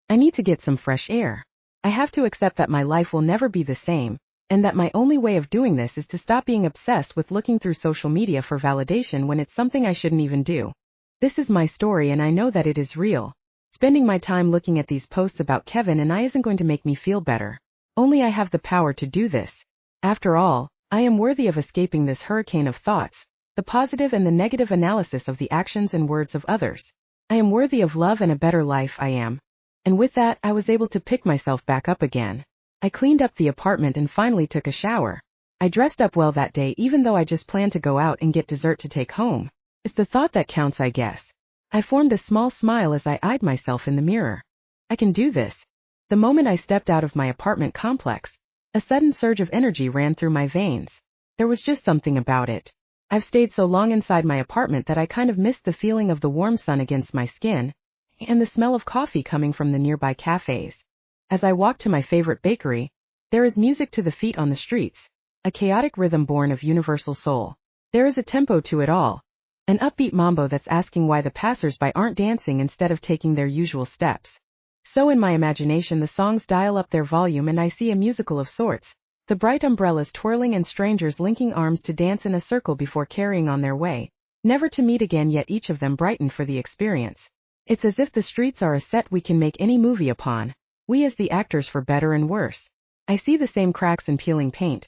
I need to get some fresh air. I have to accept that my life will never be the same, and that my only way of doing this is to stop being obsessed with looking through social media for validation when it's something I shouldn't even do. This is my story and I know that it is real. Spending my time looking at these posts about Kevin and I isn't going to make me feel better. Only I have the power to do this. After all, I am worthy of escaping this hurricane of thoughts, the positive and the negative analysis of the actions and words of others. I am worthy of love and a better life. I am. And with that, I was able to pick myself back up again. I cleaned up the apartment and finally took a shower. I dressed up well that day even though I just planned to go out and get dessert to take home. It's the thought that counts, I guess. I formed a small smile as I eyed myself in the mirror. I can do this. The moment I stepped out of my apartment complex, a sudden surge of energy ran through my veins. There was just something about it. I've stayed so long inside my apartment that I kind of missed the feeling of the warm sun against my skin, and the smell of coffee coming from the nearby cafes. As I walk to my favorite bakery, there is music to the feet on the streets, a chaotic rhythm born of universal soul. There is a tempo to it all, an upbeat mambo that's asking why the passers-by aren't dancing instead of taking their usual steps. So in my imagination the songs dial up their volume and I see a musical of sorts, the bright umbrellas twirling and strangers linking arms to dance in a circle before carrying on their way, never to meet again, yet each of them brightened for the experience. It's as if the streets are a set we can make any movie upon, we as the actors, for better and worse. I see the same cracks and peeling paint.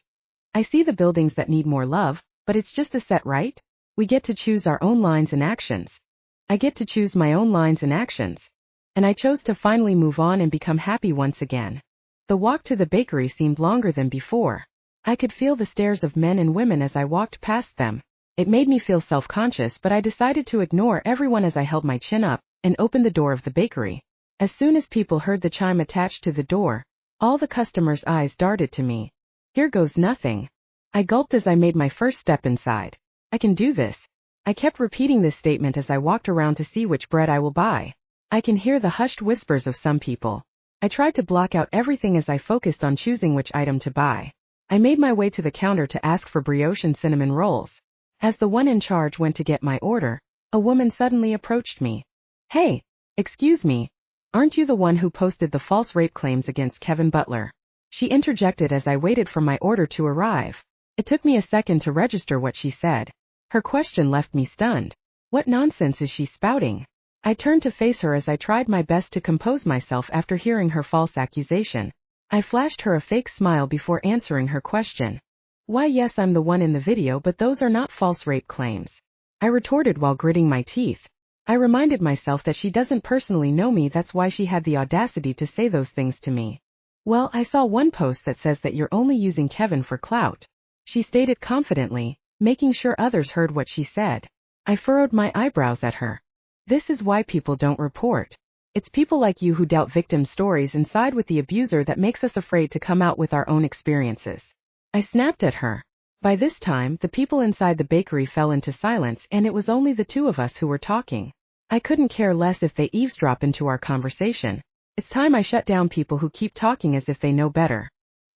I see the buildings that need more love, but it's just a set, right? We get to choose our own lines and actions. I get to choose my own lines and actions. And I chose to finally move on and become happy once again. The walk to the bakery seemed longer than before. I could feel the stares of men and women as I walked past them. It made me feel self-conscious, but I decided to ignore everyone as I held my chin up and opened the door of the bakery. As soon as people heard the chime attached to the door, all the customers' eyes darted to me. Here goes nothing. I gulped as I made my first step inside. I can do this. I kept repeating this statement as I walked around to see which bread I will buy. I can hear the hushed whispers of some people. I tried to block out everything as I focused on choosing which item to buy. I made my way to the counter to ask for brioche and cinnamon rolls. As the one in charge went to get my order, a woman suddenly approached me. Hey, excuse me, Aren't you the one who posted the false rape claims against Kevin Butler? She interjected as I waited for my order to arrive. It took me a second to register what she said. Her question left me stunned. What nonsense is she spouting? I turned to face her as I tried my best to compose myself after hearing her false accusation. I flashed her a fake smile before answering her question. Why, yes, I'm the one in the video, but those are not false rape claims, I retorted while gritting my teeth. I reminded myself that she doesn't personally know me, that's why she had the audacity to say those things to me. Well, I saw one post that says that you're only using Kevin for clout, she stated confidently, making sure others heard what she said. I furrowed my eyebrows at her. This is why people don't report. It's people like you who doubt victim stories and side with the abuser that makes us afraid to come out with our own experiences. I snapped at her. By this time, the people inside the bakery fell into silence and it was only the two of us who were talking. I couldn't care less if they eavesdrop into our conversation. It's time I shut down people who keep talking as if they know better.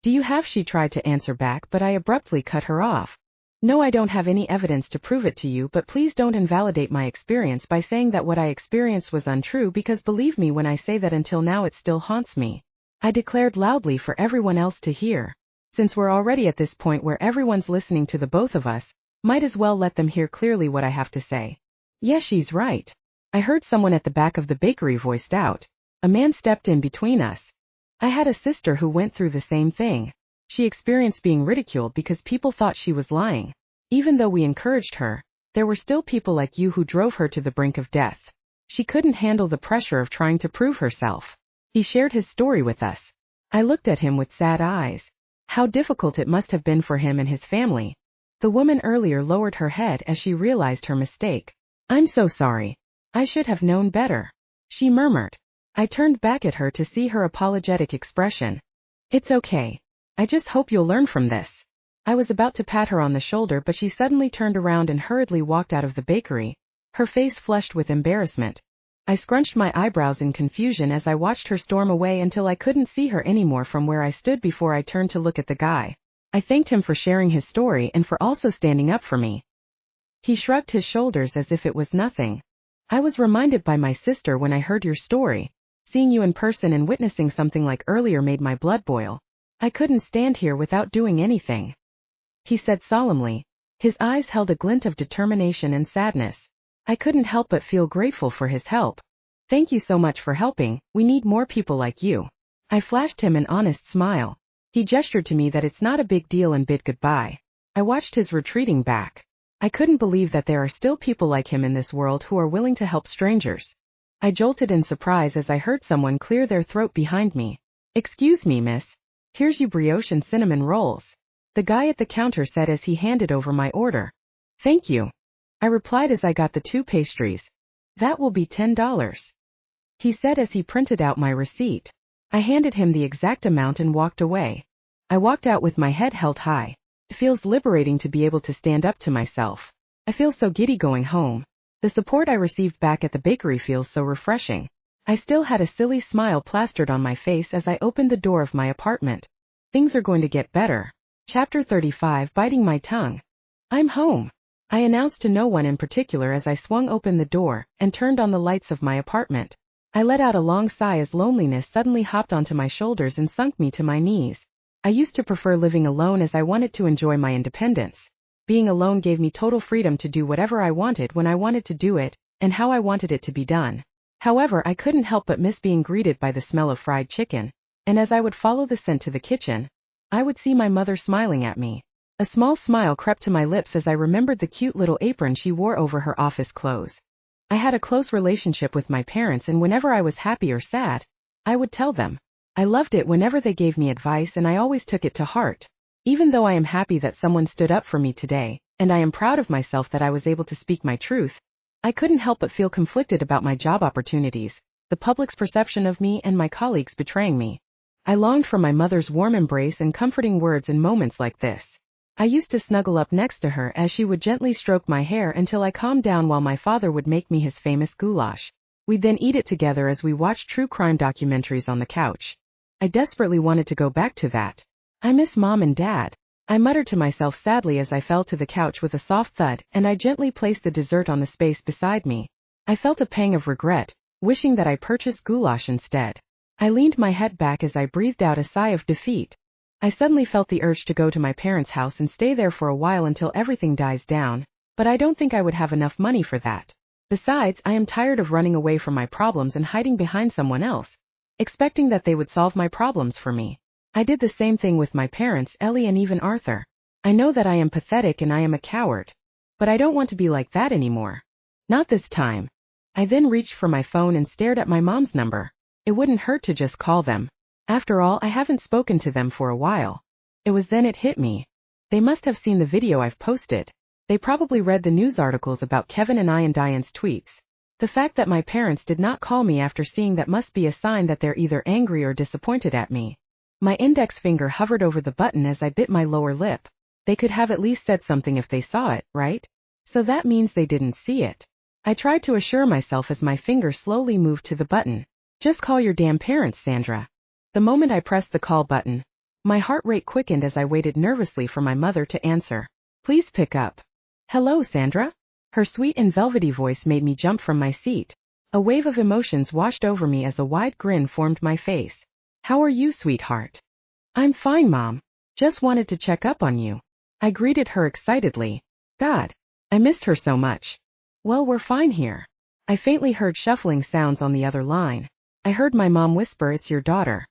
Do you have? She tried to answer back, but I abruptly cut her off. No, I don't have any evidence to prove it to you, but please don't invalidate my experience by saying that what I experienced was untrue, because believe me when I say that until now it still haunts me, I declared loudly for everyone else to hear. Since we're already at this point where everyone's listening to the both of us, might as well let them hear clearly what I have to say. Yes, she's right, I heard someone at the back of the bakery voiced out. A man stepped in between us. I had a sister who went through the same thing. She experienced being ridiculed because people thought she was lying. Even though we encouraged her, there were still people like you who drove her to the brink of death. She couldn't handle the pressure of trying to prove herself. He shared his story with us. I looked at him with sad eyes. How difficult it must have been for him and his family. The woman earlier lowered her head as she realized her mistake. I'm so sorry. I should have known better, she murmured. I turned back at her to see her apologetic expression. It's okay. I just hope you'll learn from this. I was about to pat her on the shoulder, but she suddenly turned around and hurriedly walked out of the bakery, her face flushed with embarrassment. I scrunched my eyebrows in confusion as I watched her storm away until I couldn't see her anymore from where I stood before I turned to look at the guy. I thanked him for sharing his story and for also standing up for me. He shrugged his shoulders as if it was nothing. I was reminded by my sister when I heard your story. Seeing you in person and witnessing something like earlier made my blood boil. I couldn't stand here without doing anything, he said solemnly. His eyes held a glint of determination and sadness. I couldn't help but feel grateful for his help. Thank you so much for helping, we need more people like you. I flashed him an honest smile. He gestured to me that it's not a big deal and bid goodbye. I watched his retreating back. I couldn't believe that there are still people like him in this world who are willing to help strangers. I jolted in surprise as I heard someone clear their throat behind me. Excuse me, miss. Here's you brioche and cinnamon rolls, the guy at the counter said as he handed over my order. Thank you, I replied as I got the 2 pastries. That will be $10, he said as he printed out my receipt. I handed him the exact amount and walked away. I walked out with my head held high. It feels liberating to be able to stand up to myself. I feel so giddy going home. The support I received back at the bakery feels so refreshing. I still had a silly smile plastered on my face as I opened the door of my apartment. Things are going to get better. Chapter 35. Biting my tongue. I'm home, I announced to no one in particular as I swung open the door and turned on the lights of my apartment. I let out a long sigh as loneliness suddenly hopped onto my shoulders and sunk me to my knees. I used to prefer living alone as I wanted to enjoy my independence. Being alone gave me total freedom to do whatever I wanted when I wanted to do it, and how I wanted it to be done. However, I couldn't help but miss being greeted by the smell of fried chicken, and as I would follow the scent to the kitchen, I would see my mother smiling at me. A small smile crept to my lips as I remembered the cute little apron she wore over her office clothes. I had a close relationship with my parents, and whenever I was happy or sad, I would tell them. I loved it whenever they gave me advice, and I always took it to heart. Even though I am happy that someone stood up for me today, and I am proud of myself that I was able to speak my truth, I couldn't help but feel conflicted about my job opportunities, the public's perception of me, and my colleagues betraying me. I longed for my mother's warm embrace and comforting words in moments like this. I used to snuggle up next to her as she would gently stroke my hair until I calmed down, while my father would make me his famous goulash. We'd then eat it together as we watched true crime documentaries on the couch. I desperately wanted to go back to that. I miss Mom and Dad, I muttered to myself sadly as I fell to the couch with a soft thud, and I gently placed the dessert on the space beside me. I felt a pang of regret, wishing that I purchased goulash instead. I leaned my head back as I breathed out a sigh of defeat. I suddenly felt the urge to go to my parents' house and stay there for a while until everything dies down, but I don't think I would have enough money for that. Besides, I am tired of running away from my problems and hiding behind someone else, expecting that they would solve my problems for me. I did the same thing with my parents, Ellie, and even Arthur. I know that I am pathetic and I am a coward, but I don't want to be like that anymore. Not this time. I then reached for my phone and stared at my mom's number. It wouldn't hurt to just call them. After all, I haven't spoken to them for a while. It was then it hit me. They must have seen the video I've posted. They probably read the news articles about Kevin and I and Diane's tweets. The fact that my parents did not call me after seeing that must be a sign that they're either angry or disappointed at me. My index finger hovered over the button as I bit my lower lip. They could have at least said something if they saw it, right? So that means they didn't see it. I tried to assure myself as my finger slowly moved to the button. Just call your damn parents, Sandra. The moment I pressed the call button, my heart rate quickened as I waited nervously for my mother to answer. Please pick up. Hello, Sandra? Her sweet and velvety voice made me jump from my seat. A wave of emotions washed over me as a wide grin formed my face. How are you, sweetheart? I'm fine, Mom. Just wanted to check up on you. I greeted her excitedly. God, I missed her so much. Well, we're fine here. I faintly heard shuffling sounds on the other line. I heard my mom whisper, it's your daughter.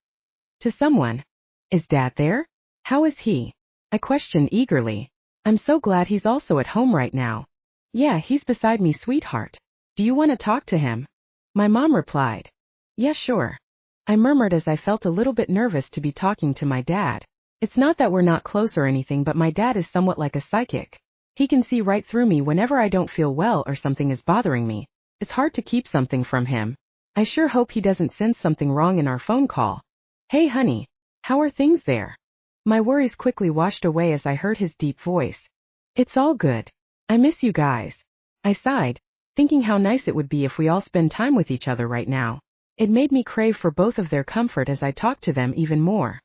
To someone. Is Dad there? How is he? I questioned eagerly. I'm so glad he's also at home right now. Yeah, he's beside me, sweetheart. Do you want to talk to him? My mom replied. Yeah, sure. I murmured as I felt a little bit nervous to be talking to my dad. It's not that we're not close or anything, but my dad is somewhat like a psychic. He can see right through me whenever I don't feel well or something is bothering me. It's hard to keep something from him. I sure hope he doesn't sense something wrong in our phone call. Hey honey, how are things there? My worries quickly washed away as I heard his deep voice. It's all good. I miss you guys. I sighed, thinking how nice it would be if we all spend time with each other right now. It made me crave for both of their comfort as I talked to them even more.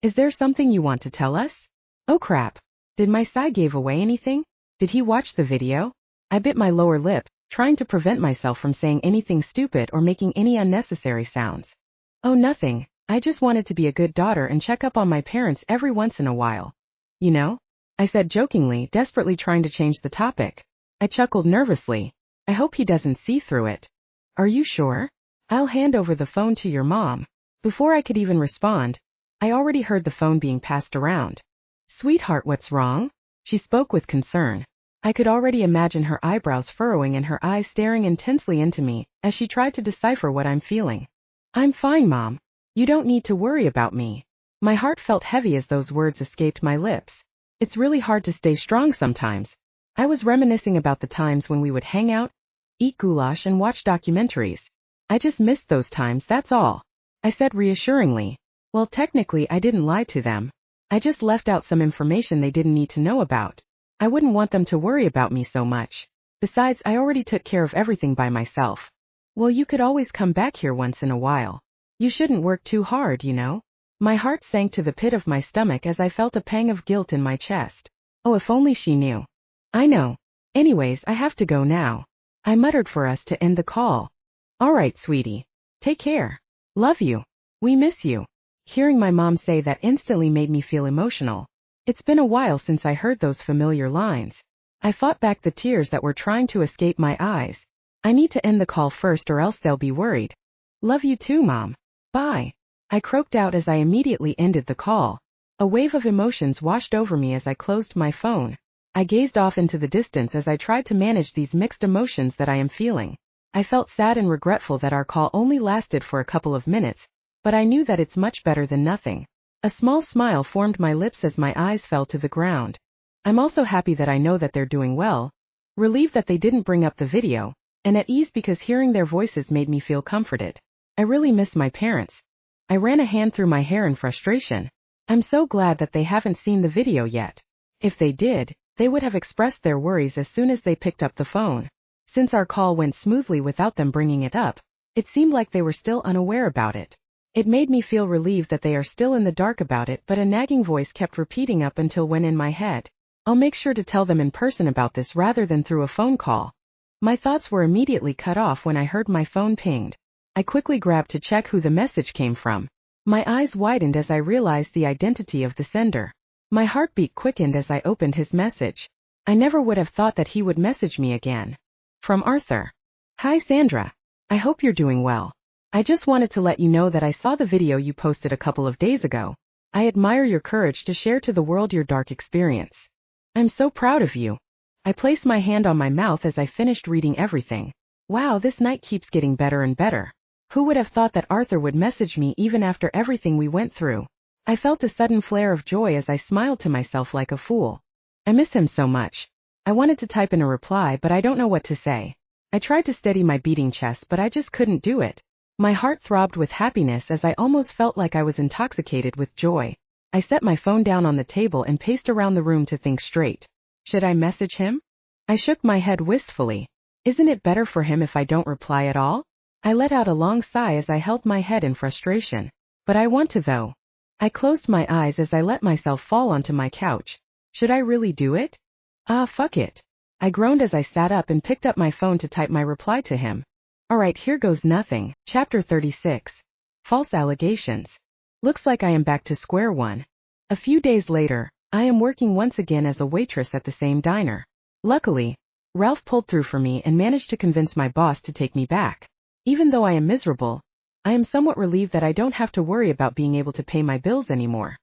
Is there something you want to tell us? Oh crap. Did my sigh give away anything? Did he watch the video? I bit my lower lip, trying to prevent myself from saying anything stupid or making any unnecessary sounds. Oh, nothing. I just wanted to be a good daughter and check up on my parents every once in a while. You know? I said jokingly, desperately trying to change the topic. I chuckled nervously. I hope he doesn't see through it. Are you sure? I'll hand over the phone to your mom. Before I could even respond, I already heard the phone being passed around. Sweetheart, what's wrong? She spoke with concern. I could already imagine her eyebrows furrowing and her eyes staring intensely into me as she tried to decipher what I'm feeling. I'm fine, Mom. You don't need to worry about me. My heart felt heavy as those words escaped my lips. It's really hard to stay strong sometimes. I was reminiscing about the times when we would hang out, eat goulash and watch documentaries. I just missed those times, that's all. I said reassuringly. Well, technically I didn't lie to them. I just left out some information they didn't need to know about. I wouldn't want them to worry about me so much. Besides, I already took care of everything by myself. Well, you could always come back here once in a while. You shouldn't work too hard, you know? My heart sank to the pit of my stomach as I felt a pang of guilt in my chest. Oh, if only she knew. I know. Anyways, I have to go now. I muttered for us to end the call. All right, sweetie. Take care. Love you. We miss you. Hearing my mom say that instantly made me feel emotional. It's been a while since I heard those familiar lines. I fought back the tears that were trying to escape my eyes. I need to end the call first or else they'll be worried. Love you too, Mom. Bye. I croaked out as I immediately ended the call. A wave of emotions washed over me as I closed my phone. I gazed off into the distance as I tried to manage these mixed emotions that I am feeling. I felt sad and regretful that our call only lasted for a couple of minutes, but I knew that it's much better than nothing. A small smile formed my lips as my eyes fell to the ground. I'm also happy that I know that they're doing well, relieved that they didn't bring up the video, and at ease because hearing their voices made me feel comforted. I really miss my parents. I ran a hand through my hair in frustration. I'm so glad that they haven't seen the video yet. If they did, they would have expressed their worries as soon as they picked up the phone. Since our call went smoothly without them bringing it up, it seemed like they were still unaware about it. It made me feel relieved that they are still in the dark about it, but a nagging voice kept repeating up until when in my head. I'll make sure to tell them in person about this rather than through a phone call. My thoughts were immediately cut off when I heard my phone pinged. I quickly grabbed to check who the message came from. My eyes widened as I realized the identity of the sender. My heartbeat quickened as I opened his message. I never would have thought that he would message me again. From Arthur. Hi Sandra. I hope you're doing well. I just wanted to let you know that I saw the video you posted a couple of days ago. I admire your courage to share to the world your dark experience. I'm so proud of you. I placed my hand on my mouth as I finished reading everything. Wow, this night keeps getting better and better. Who would have thought that Arthur would message me even after everything we went through? I felt a sudden flare of joy as I smiled to myself like a fool. I miss him so much. I wanted to type in a reply, but I don't know what to say. I tried to steady my beating chest, but I just couldn't do it. My heart throbbed with happiness as I almost felt like I was intoxicated with joy. I set my phone down on the table and paced around the room to think straight. Should I message him? I shook my head wistfully. Isn't it better for him if I don't reply at all? I let out a long sigh as I held my head in frustration. But I want to though. I closed my eyes as I let myself fall onto my couch. Should I really do it? Fuck it. I groaned as I sat up and picked up my phone to type my reply to him. Alright, here goes nothing. Chapter 36. False allegations. Looks like I am back to square one. A few days later, I am working once again as a waitress at the same diner. Luckily, Ralph pulled through for me and managed to convince my boss to take me back. Even though I am miserable, I am somewhat relieved that I don't have to worry about being able to pay my bills anymore.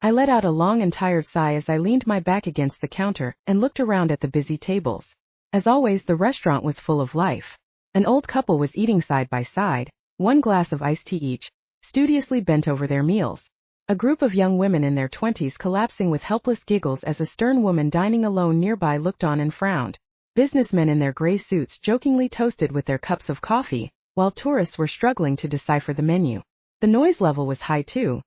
I let out a long and tired sigh as I leaned my back against the counter and looked around at the busy tables. As always, the restaurant was full of life. An old couple was eating side by side, one glass of iced tea each, studiously bent over their meals. A group of young women in their 20s collapsing with helpless giggles as a stern woman dining alone nearby looked on and frowned. Businessmen in their gray suits jokingly toasted with their cups of coffee, while tourists were struggling to decipher the menu. The noise level was high too.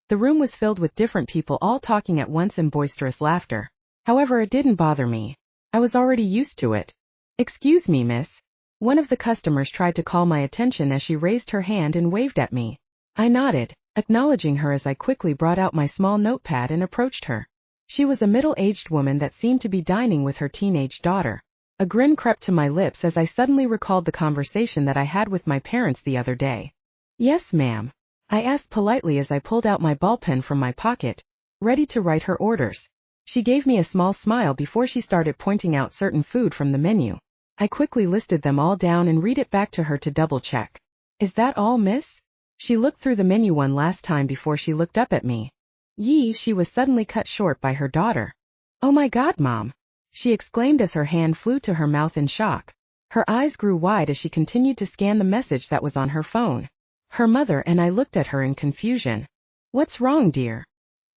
The room was filled with different people all talking at once in boisterous laughter. However, it didn't bother me. I was already used to it. Excuse me, miss. One of the customers tried to call my attention as she raised her hand and waved at me. I nodded, acknowledging her as I quickly brought out my small notepad and approached her. She was a middle-aged woman that seemed to be dining with her teenage daughter. A grin crept to my lips as I suddenly recalled the conversation that I had with my parents the other day. Yes, ma'am. I asked politely as I pulled out my ballpen from my pocket, ready to write her orders. She gave me a small smile before she started pointing out certain food from the menu. I quickly listed them all down and read it back to her to double-check. Is that all, miss? She looked through the menu one last time before she looked up at me. Yee, she was suddenly cut short by her daughter. Oh my God, Mom! She exclaimed as her hand flew to her mouth in shock. Her eyes grew wide as she continued to scan the message that was on her phone. Her mother and I looked at her in confusion. What's wrong, dear?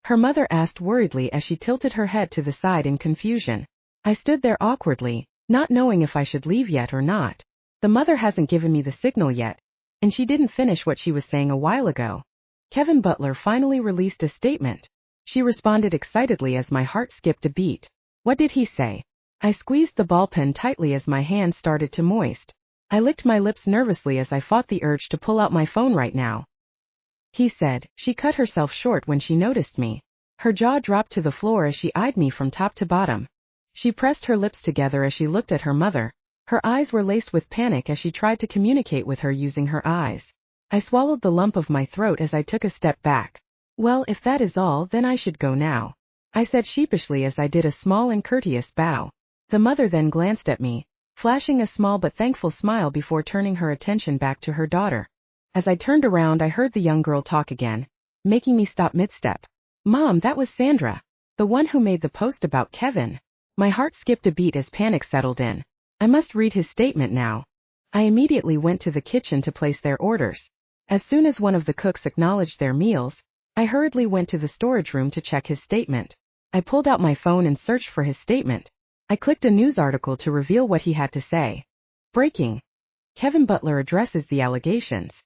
Her mother asked worriedly as she tilted her head to the side in confusion. I stood there awkwardly, not knowing if I should leave yet or not. The mother hasn't given me the signal yet, and she didn't finish what she was saying a while ago. Kevin Butler finally released a statement. She responded excitedly as my heart skipped a beat. What did he say? I squeezed the ballpen tightly as my hand started to moist. I licked my lips nervously as I fought the urge to pull out my phone right now. He said. She cut herself short when she noticed me. Her jaw dropped to the floor as she eyed me from top to bottom. She pressed her lips together as she looked at her mother. Her eyes were laced with panic as she tried to communicate with her using her eyes. I swallowed the lump of my throat as I took a step back. Well, if that is all, then I should go now, I said sheepishly as I did a small and courteous bow. The mother then glanced at me, flashing a small but thankful smile before turning her attention back to her daughter. As I turned around, I heard the young girl talk again, making me stop mid-step. Mom, that was Sandra, the one who made the post about Kevin. My heart skipped a beat as panic settled in. I must read his statement now. I immediately went to the kitchen to place their orders. As soon as one of the cooks acknowledged their meals, I hurriedly went to the storage room to check his statement. I pulled out my phone and searched for his statement. I clicked a news article to reveal what he had to say. Breaking. Kevin Butler addresses the allegations.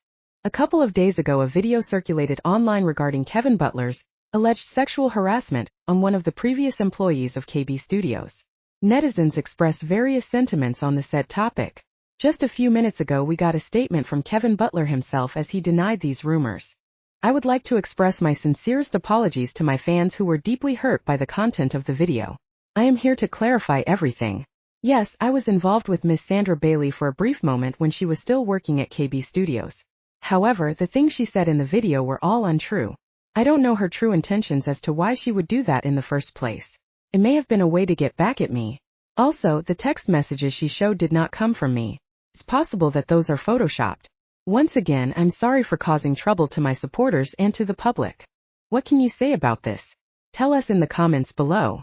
A couple of days ago, a video circulated online regarding Kevin Butler's alleged sexual harassment on one of the previous employees of KB Studios. Netizens expressed various sentiments on the said topic. Just a few minutes ago, we got a statement from Kevin Butler himself as he denied these rumors. I would like to express my sincerest apologies to my fans who were deeply hurt by the content of the video. I am here to clarify everything. Yes, I was involved with Miss Sandra Bailey for a brief moment when she was still working at KB Studios. However, the things she said in the video were all untrue. I don't know her true intentions as to why she would do that in the first place. It may have been a way to get back at me. Also, the text messages she showed did not come from me. It's possible that those are photoshopped. Once again, I'm sorry for causing trouble to my supporters and to the public. What can you say about this? Tell us in the comments below.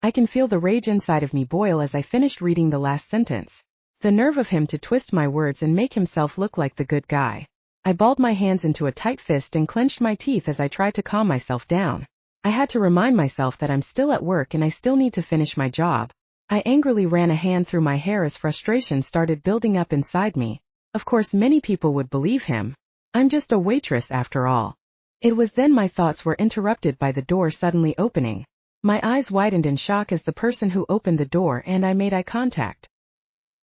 I can feel the rage inside of me boil as I finished reading the last sentence. The nerve of him to twist my words and make himself look like the good guy. I balled my hands into a tight fist and clenched my teeth as I tried to calm myself down. I had to remind myself that I'm still at work and I still need to finish my job. I angrily ran a hand through my hair as frustration started building up inside me. Of course, many people would believe him. I'm just a waitress after all. It was then my thoughts were interrupted by the door suddenly opening. My eyes widened in shock as the person who opened the door and I made eye contact.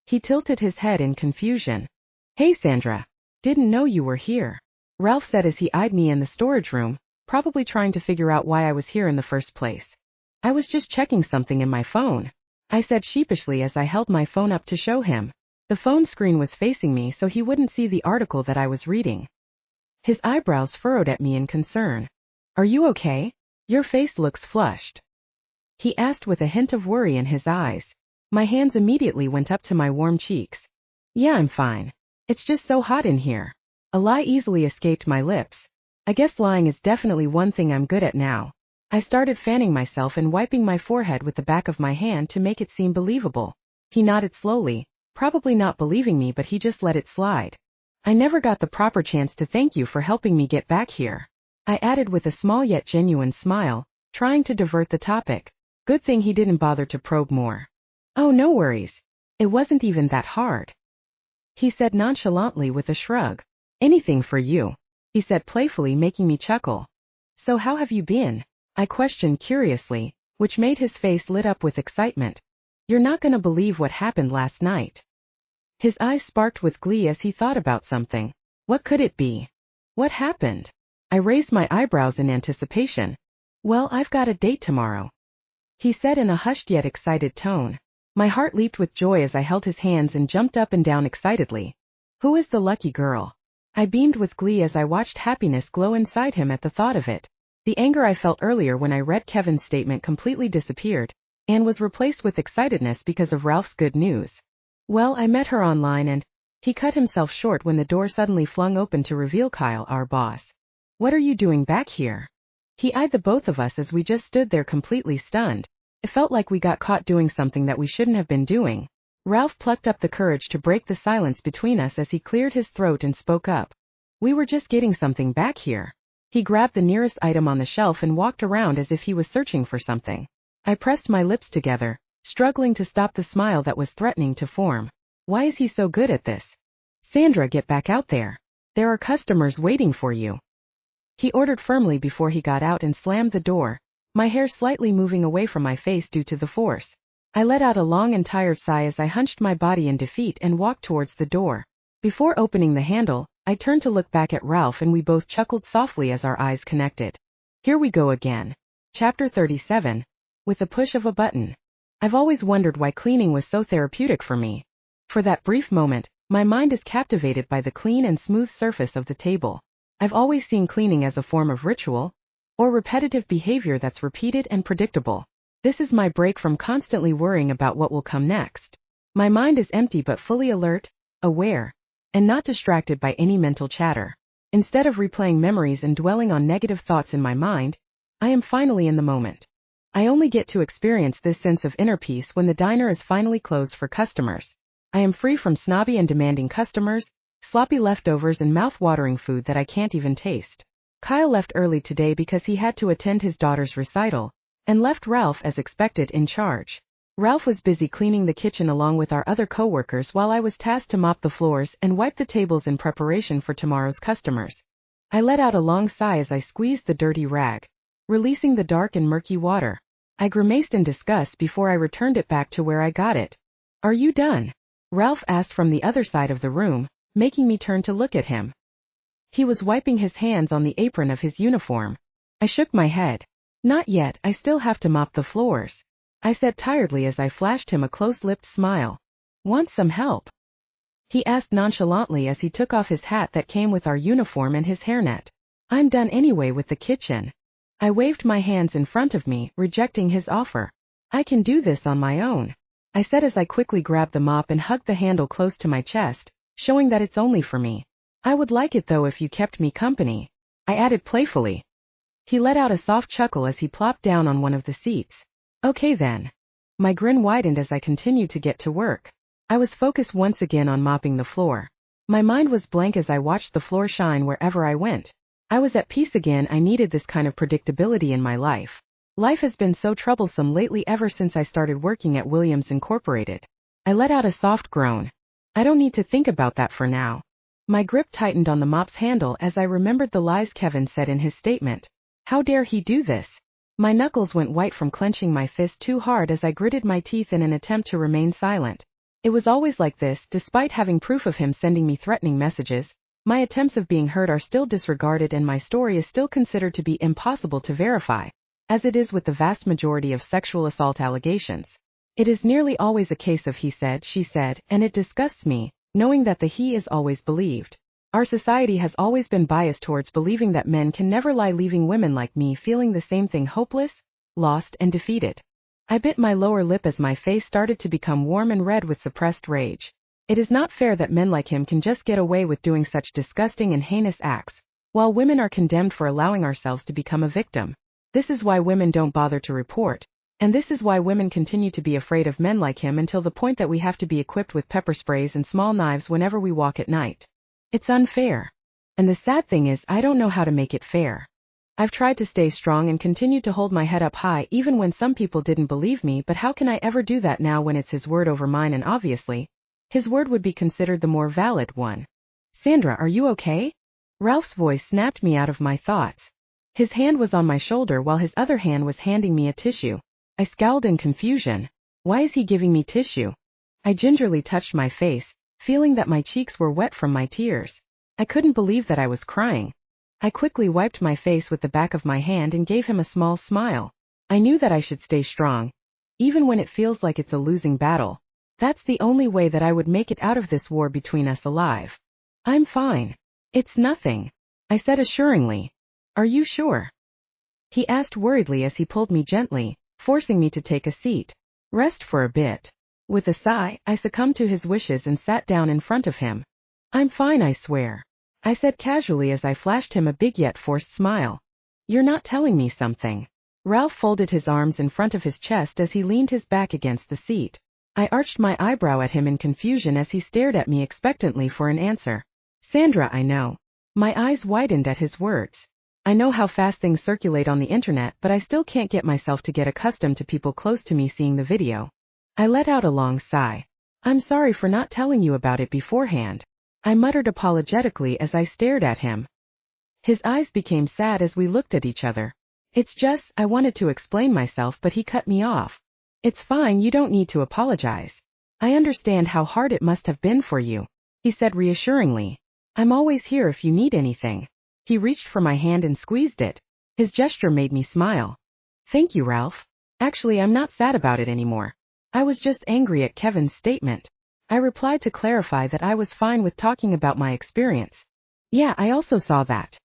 He tilted his head in confusion. "Hey Sandra. Didn't know you were here," Ralph said as he eyed me in the storage room, probably trying to figure out why I was here in the first place. "I was just checking something in my phone," I said sheepishly as I held my phone up to show him. The phone screen was facing me so he wouldn't see the article that I was reading. His eyebrows furrowed at me in concern. "Are you okay? Your face looks flushed," he asked with a hint of worry in his eyes. My hands immediately went up to my warm cheeks. "Yeah, I'm fine. It's just so hot in here." A lie easily escaped my lips. I guess lying is definitely one thing I'm good at now. I started fanning myself and wiping my forehead with the back of my hand to make it seem believable. He nodded slowly, probably not believing me, but he just let it slide. "I never got the proper chance to thank you for helping me get back here," I added with a small yet genuine smile, trying to divert the topic. Good thing he didn't bother to probe more. "Oh, no worries. It wasn't even that hard," he said nonchalantly with a shrug. "Anything for you," he said playfully, making me chuckle. "So how have you been?" I questioned curiously, which made his face lit up with excitement. "You're not gonna believe what happened last night." His eyes sparked with glee as he thought about something. What could it be? What happened? I raised my eyebrows in anticipation. "Well, I've got a date tomorrow," he said in a hushed yet excited tone. My heart leaped with joy as I held his hands and jumped up and down excitedly. "Who is the lucky girl?" I beamed with glee as I watched happiness glow inside him at the thought of it. The anger I felt earlier when I read Kevin's statement completely disappeared, and was replaced with excitedness because of Ralph's good news. "Well, I met her online and—" He cut himself short when the door suddenly flung open to reveal Kyle, our boss. "What are you doing back here?" He eyed the both of us as we just stood there completely stunned. It felt like we got caught doing something that we shouldn't have been doing. Ralph plucked up the courage to break the silence between us as he cleared his throat and spoke up. "We were just getting something back here." He grabbed the nearest item on the shelf and walked around as if he was searching for something. I pressed my lips together, struggling to stop the smile that was threatening to form. Why is he so good at this? "Sandra, get back out there. There are customers waiting for you," he ordered firmly before he got out and slammed the door, my hair slightly moving away from my face due to the force. I let out a long and tired sigh as I hunched my body in defeat and walked towards the door. Before opening the handle, I turned to look back at Ralph and we both chuckled softly as our eyes connected. Here we go again. Chapter 37. With a push of a button. I've always wondered why cleaning was so therapeutic for me. For that brief moment, my mind is captivated by the clean and smooth surface of the table. I've always seen cleaning as a form of ritual, or repetitive behavior that's repeated and predictable. This is my break from constantly worrying about what will come next. My mind is empty but fully alert, aware, and not distracted by any mental chatter. Instead of replaying memories and dwelling on negative thoughts in my mind, I am finally in the moment. I only get to experience this sense of inner peace when the diner is finally closed for customers. I am free from snobby and demanding customers, sloppy leftovers and mouth-watering food that I can't even taste. Kyle left early today because he had to attend his daughter's recital, and left Ralph as expected in charge. Ralph was busy cleaning the kitchen along with our other co-workers while I was tasked to mop the floors and wipe the tables in preparation for tomorrow's customers. I let out a long sigh as I squeezed the dirty rag, releasing the dark and murky water. I grimaced in disgust before I returned it back to where I got it. "Are you done?" Ralph asked from the other side of the room, making me turn to look at him. He was wiping his hands on the apron of his uniform. I shook my head. "Not yet, I still have to mop the floors," I said tiredly as I flashed him a close-lipped smile. "Want some help?" he asked nonchalantly as he took off his hat that came with our uniform and his hairnet. I'm done anyway with the kitchen. I waved my hands in front of me, rejecting his offer. I can do this on my own, I said as I quickly grabbed the mop and hugged the handle close to my chest, showing that it's only for me. I would like it though if you kept me company, I added playfully. He let out a soft chuckle as he plopped down on one of the seats. Okay then. My grin widened as I continued to get to work. I was focused once again on mopping the floor. My mind was blank as I watched the floor shine wherever I went. I was at peace again. I needed this kind of predictability in my life. Life has been so troublesome lately ever since I started working at Williams Incorporated. I let out a soft groan. I don't need to think about that for now. My grip tightened on the mop's handle as I remembered the lies Kevin said in his statement. How dare he do this? My knuckles went white from clenching my fist too hard as I gritted my teeth in an attempt to remain silent. It was always like this, despite having proof of him sending me threatening messages. My attempts of being heard are still disregarded and my story is still considered to be impossible to verify, as it is with the vast majority of sexual assault allegations. It is nearly always a case of he said, she said, and it disgusts me, knowing that the he is always believed. Our society has always been biased towards believing that men can never lie, leaving women like me feeling the same thing, hopeless, lost, and defeated. I bit my lower lip as my face started to become warm and red with suppressed rage. It is not fair that men like him can just get away with doing such disgusting and heinous acts, while women are condemned for allowing ourselves to become a victim. This is why women don't bother to report, and this is why women continue to be afraid of men like him until the point that we have to be equipped with pepper sprays and small knives whenever we walk at night. It's unfair. And the sad thing is, I don't know how to make it fair. I've tried to stay strong and continued to hold my head up high even when some people didn't believe me, but how can I ever do that now when it's his word over mine, and obviously, his word would be considered the more valid one. Sandra, are you okay? Ralph's voice snapped me out of my thoughts. His hand was on my shoulder while his other hand was handing me a tissue. I scowled in confusion. Why is he giving me tissue? I gingerly touched my face, feeling that my cheeks were wet from my tears. I couldn't believe that I was crying. I quickly wiped my face with the back of my hand and gave him a small smile. I knew that I should stay strong, even when it feels like it's a losing battle. That's the only way that I would make it out of this war between us alive. I'm fine. It's nothing, I said assuringly. Are you sure? He asked worriedly as he pulled me gently, forcing me to take a seat. Rest for a bit. With a sigh, I succumbed to his wishes and sat down in front of him. I'm fine, I swear, I said casually as I flashed him a big yet forced smile. You're not telling me something. Ralph folded his arms in front of his chest as he leaned his back against the seat. I arched my eyebrow at him in confusion as he stared at me expectantly for an answer. Sandra, I know. My eyes widened at his words. I know how fast things circulate on the internet, but I still can't get myself to get accustomed to people close to me seeing the video. I let out a long sigh. I'm sorry for not telling you about it beforehand, I muttered apologetically as I stared at him. His eyes became sad as we looked at each other. It's just, I wanted to explain myself, but he cut me off. It's fine, you don't need to apologize. I understand how hard it must have been for you, he said reassuringly. I'm always here if you need anything. He reached for my hand and squeezed it. His gesture made me smile. Thank you, Ralph. Actually, I'm not sad about it anymore. I was just angry at Kevin's statement. I replied to clarify that I was fine with talking about my experience. Yeah, I also saw that,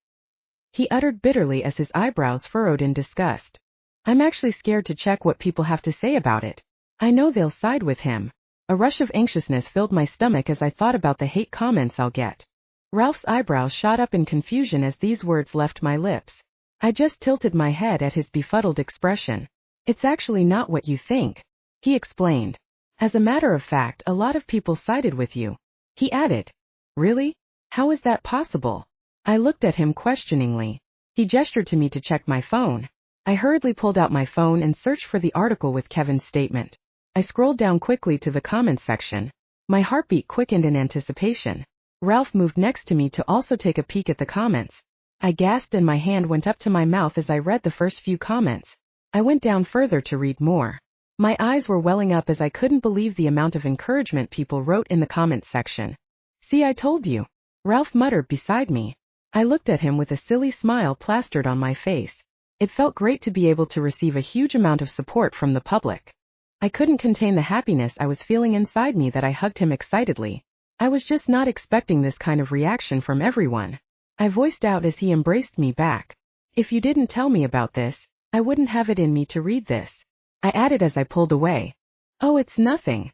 he uttered bitterly as his eyebrows furrowed in disgust. I'm actually scared to check what people have to say about it. I know they'll side with him. A rush of anxiousness filled my stomach as I thought about the hate comments I'll get. Ralph's eyebrows shot up in confusion as these words left my lips. I just tilted my head at his befuddled expression. It's actually not what you think, he explained. As a matter of fact, a lot of people sided with you, he added. Really? How is that possible? I looked at him questioningly. He gestured to me to check my phone. I hurriedly pulled out my phone and searched for the article with Kevin's statement. I scrolled down quickly to the comments section. My heartbeat quickened in anticipation. Ralph moved next to me to also take a peek at the comments. I gasped and my hand went up to my mouth as I read the first few comments. I went down further to read more. My eyes were welling up as I couldn't believe the amount of encouragement people wrote in the comments section. See, I told you, Ralph muttered beside me. I looked at him with a silly smile plastered on my face. It felt great to be able to receive a huge amount of support from the public. I couldn't contain the happiness I was feeling inside me that I hugged him excitedly. I was just not expecting this kind of reaction from everyone. I voiced out as he embraced me back. If you didn't tell me about this, I wouldn't have it in me to read this. I added as I pulled away. Oh, it's nothing.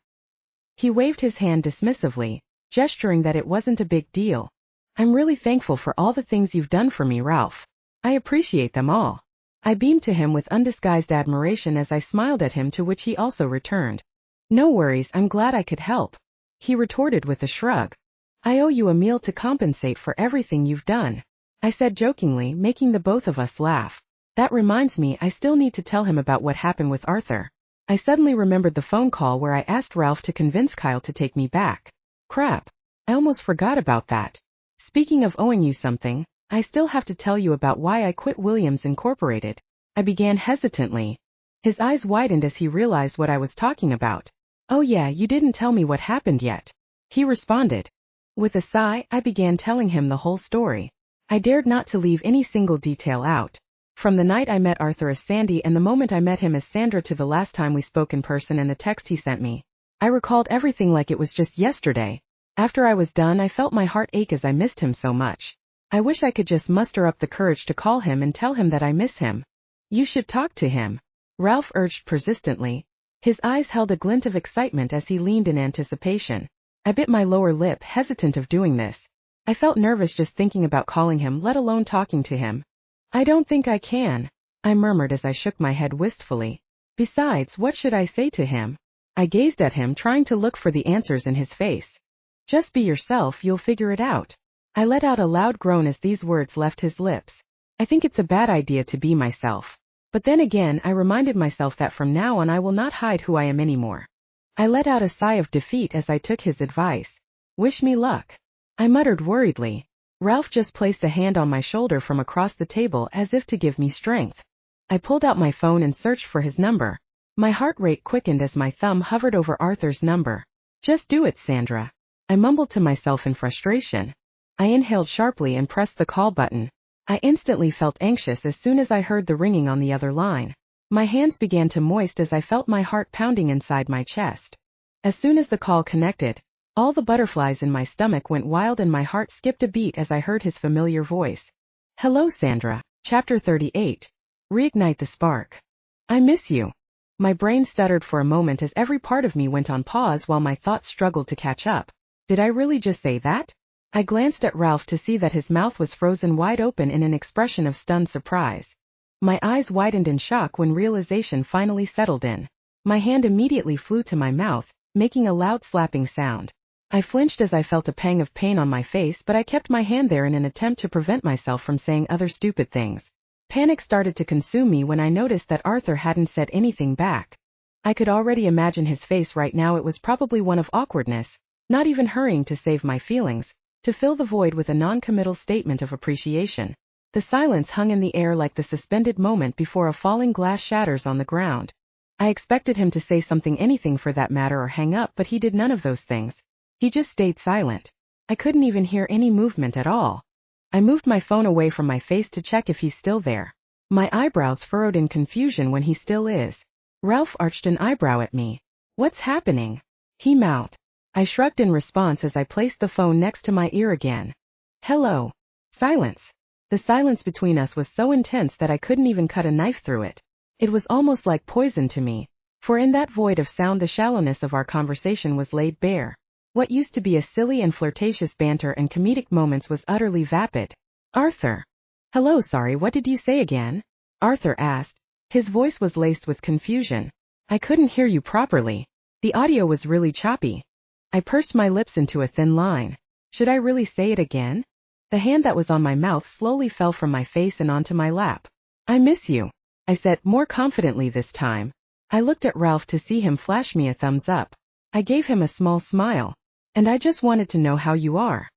He waved his hand dismissively, gesturing that it wasn't a big deal. I'm really thankful for all the things you've done for me, Ralph. I appreciate them all. I beamed to him with undisguised admiration as I smiled at him, to which he also returned. No worries, I'm glad I could help. He retorted with a shrug. I owe you a meal to compensate for everything you've done, I said jokingly, making the both of us laugh. That reminds me, I still need to tell him about what happened with Arthur. I suddenly remembered the phone call where I asked Ralph to convince Kyle to take me back. Crap. I almost forgot about that. Speaking of owing you something, I still have to tell you about why I quit Williams Incorporated. I began hesitantly. His eyes widened as he realized what I was talking about. Oh yeah, you didn't tell me what happened yet, he responded. With a sigh, I began telling him the whole story. I dared not to leave any single detail out. From the night I met Arthur as Sandy and the moment I met him as Sandra to the last time we spoke in person and the text he sent me, I recalled everything like it was just yesterday. After I was done, I felt my heart ache as I missed him so much. I wish I could just muster up the courage to call him and tell him that I miss him. You should talk to him, Ralph urged persistently. His eyes held a glint of excitement as he leaned in anticipation. I bit my lower lip, hesitant of doing this. I felt nervous just thinking about calling him, let alone talking to him. I don't think I can, I murmured as I shook my head wistfully. Besides, what should I say to him? I gazed at him, trying to look for the answers in his face. Just be yourself, you'll figure it out. I let out a loud groan as these words left his lips. I think it's a bad idea to be myself. But then again, I reminded myself that from now on I will not hide who I am anymore. I let out a sigh of defeat as I took his advice. Wish me luck, I muttered worriedly. Ralph just placed a hand on my shoulder from across the table as if to give me strength. I pulled out my phone and searched for his number. My heart rate quickened as my thumb hovered over Arthur's number. Just do it, Sandra, I mumbled to myself in frustration. I inhaled sharply and pressed the call button. I instantly felt anxious as soon as I heard the ringing on the other line. My hands began to moist as I felt my heart pounding inside my chest. As soon as the call connected, all the butterflies in my stomach went wild and my heart skipped a beat as I heard his familiar voice. Hello, Sandra. Chapter 38. Reignite the spark. I miss you. My brain stuttered for a moment as every part of me went on pause while my thoughts struggled to catch up. Did I really just say that? I glanced at Ralph to see that his mouth was frozen wide open in an expression of stunned surprise. My eyes widened in shock when realization finally settled in. My hand immediately flew to my mouth, making a loud slapping sound. I flinched as I felt a pang of pain on my face, but I kept my hand there in an attempt to prevent myself from saying other stupid things. Panic started to consume me when I noticed that Arthur hadn't said anything back. I could already imagine his face right now. It was probably one of awkwardness, not even hurrying to save my feelings, to fill the void with a non-committal statement of appreciation. The silence hung in the air like the suspended moment before a falling glass shatters on the ground. I expected him to say something, anything for that matter, or hang up, but he did none of those things. He just stayed silent. I couldn't even hear any movement at all. I moved my phone away from my face to check if he's still there. My eyebrows furrowed in confusion when he still is. Ralph arched an eyebrow at me. What's happening? He mouthed. I shrugged in response as I placed the phone next to my ear again. Hello. Silence. The silence between us was so intense that I couldn't even cut a knife through it. It was almost like poison to me, for in that void of sound the shallowness of our conversation was laid bare. What used to be a silly and flirtatious banter and comedic moments was utterly vapid. Arthur. Hello, sorry, what did you say again? Arthur asked. His voice was laced with confusion. I couldn't hear you properly. The audio was really choppy. I pursed my lips into a thin line. Should I really say it again? The hand that was on my mouth slowly fell from my face and onto my lap. I miss you, I said, more confidently this time. I looked at Ralph to see him flash me a thumbs up. I gave him a small smile. And I just wanted to know how you are.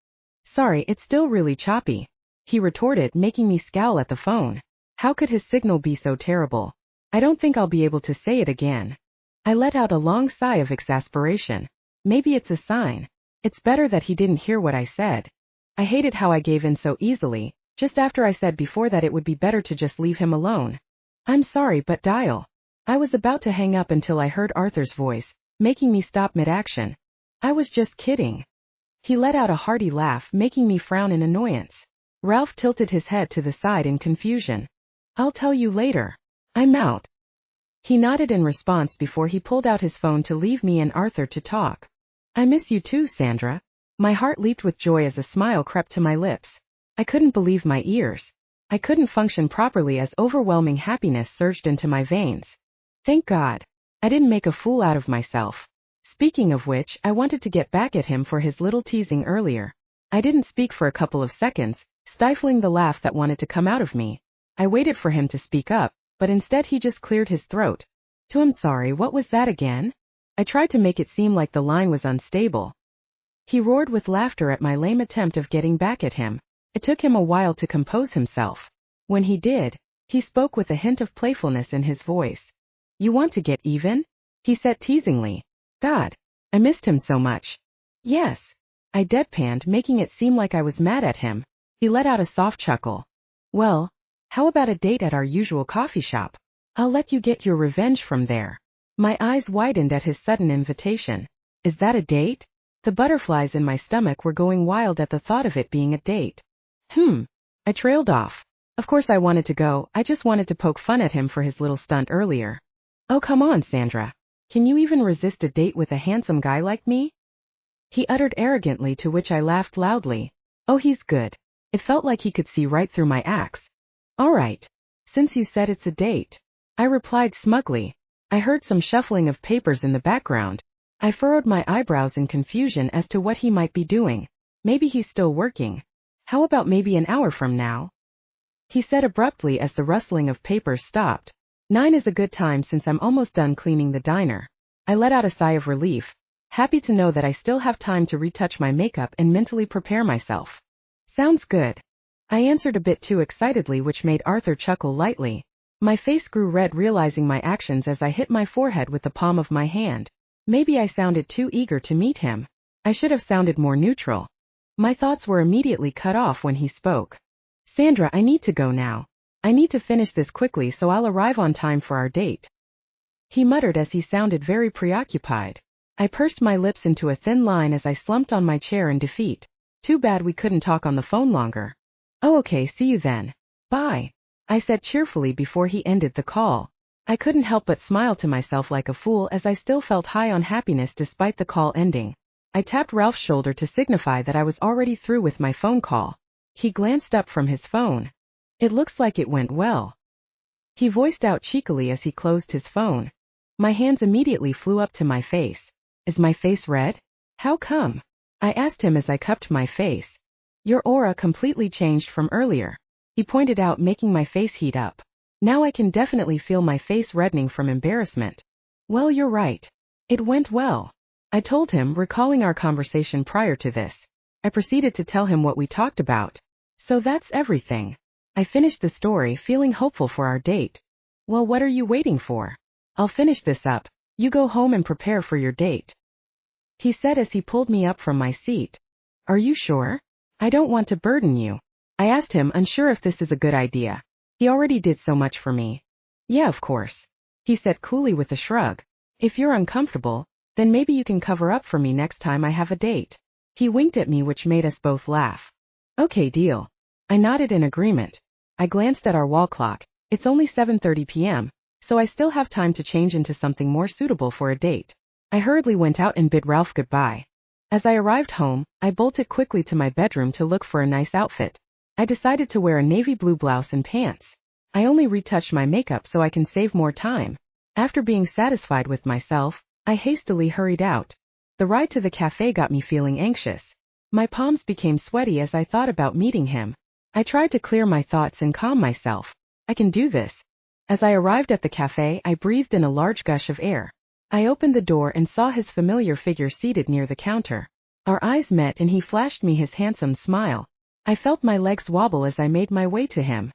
Sorry, it's still really choppy, he retorted, making me scowl at the phone. How could his signal be so terrible? I don't think I'll be able to say it again. I let out a long sigh of exasperation. Maybe it's a sign. It's better that he didn't hear what I said. I hated how I gave in so easily, just after I said before that it would be better to just leave him alone. I'm sorry, but dial. I was about to hang up until I heard Arthur's voice, making me stop mid-action. I was just kidding. He let out a hearty laugh, making me frown in annoyance. Ralph tilted his head to the side in confusion. I'll tell you later. I'm out. He nodded in response before he pulled out his phone to leave me and Arthur to talk. I miss you too, Sandra. My heart leaped with joy as a smile crept to my lips. I couldn't believe my ears. I couldn't function properly as overwhelming happiness surged into my veins. Thank God. I didn't make a fool out of myself. Speaking of which, I wanted to get back at him for his little teasing earlier. I didn't speak for a couple of seconds, stifling the laugh that wanted to come out of me. I waited for him to speak up, but instead he just cleared his throat. I'm sorry, what was that again? I tried to make it seem like the line was unstable. He roared with laughter at my lame attempt of getting back at him. It took him a while to compose himself. When he did, he spoke with a hint of playfulness in his voice. You want to get even? He said teasingly. God, I missed him so much. Yes. I deadpanned, making it seem like I was mad at him. He let out a soft chuckle. Well, how about a date at our usual coffee shop? I'll let you get your revenge from there. My eyes widened at his sudden invitation. Is that a date? The butterflies in my stomach were going wild at the thought of it being a date. I trailed off. Of course I wanted to go, I just wanted to poke fun at him for his little stunt earlier. Oh come on, Sandra. Can you even resist a date with a handsome guy like me? He uttered arrogantly, to which I laughed loudly. Oh, he's good. It felt like he could see right through my acts. All right. Since you said it's a date, I replied smugly. I heard some shuffling of papers in the background. I furrowed my eyebrows in confusion as to what he might be doing. Maybe he's still working. How about maybe an hour from now? He said abruptly as the rustling of papers stopped. 9 is a good time since I'm almost done cleaning the diner. I let out a sigh of relief, happy to know that I still have time to retouch my makeup and mentally prepare myself. Sounds good. I answered a bit too excitedly, which made Arthur chuckle lightly. My face grew red realizing my actions as I hit my forehead with the palm of my hand. Maybe I sounded too eager to meet him. I should have sounded more neutral. My thoughts were immediately cut off when he spoke. Sandra, I need to go now. I need to finish this quickly so I'll arrive on time for our date. He muttered as he sounded very preoccupied. I pursed my lips into a thin line as I slumped on my chair in defeat. Too bad we couldn't talk on the phone longer. Oh, okay, see you then. Bye. I said cheerfully before he ended the call. I couldn't help but smile to myself like a fool as I still felt high on happiness despite the call ending. I tapped Ralph's shoulder to signify that I was already through with my phone call. He glanced up from his phone. It looks like it went well. He voiced out cheekily as he closed his phone. My hands immediately flew up to my face. Is my face red? How come? I asked him as I cupped my face. Your aura completely changed from earlier. He pointed out, making my face heat up. Now I can definitely feel my face reddening from embarrassment. Well, you're right. It went well. I told him, recalling our conversation prior to this. I proceeded to tell him what we talked about. So that's everything. I finished the story, feeling hopeful for our date. Well, what are you waiting for? I'll finish this up. You go home and prepare for your date. He said as he pulled me up from my seat. Are you sure? I don't want to burden you. I asked him, unsure if this is a good idea. He already did so much for me. Yeah, of course. He said coolly with a shrug. If you're uncomfortable, then maybe you can cover up for me next time I have a date. He winked at me, which made us both laugh. Okay, deal. I nodded in agreement. I glanced at our wall clock. It's only 7:30 p.m., so I still have time to change into something more suitable for a date. I hurriedly went out and bid Ralph goodbye. As I arrived home, I bolted quickly to my bedroom to look for a nice outfit. I decided to wear a navy blue blouse and pants. I only retouched my makeup so I can save more time. After being satisfied with myself, I hastily hurried out. The ride to the cafe got me feeling anxious. My palms became sweaty as I thought about meeting him. I tried to clear my thoughts and calm myself. I can do this. As I arrived at the cafe, I breathed in a large gush of air. I opened the door and saw his familiar figure seated near the counter. Our eyes met and he flashed me his handsome smile. I felt my legs wobble as I made my way to him.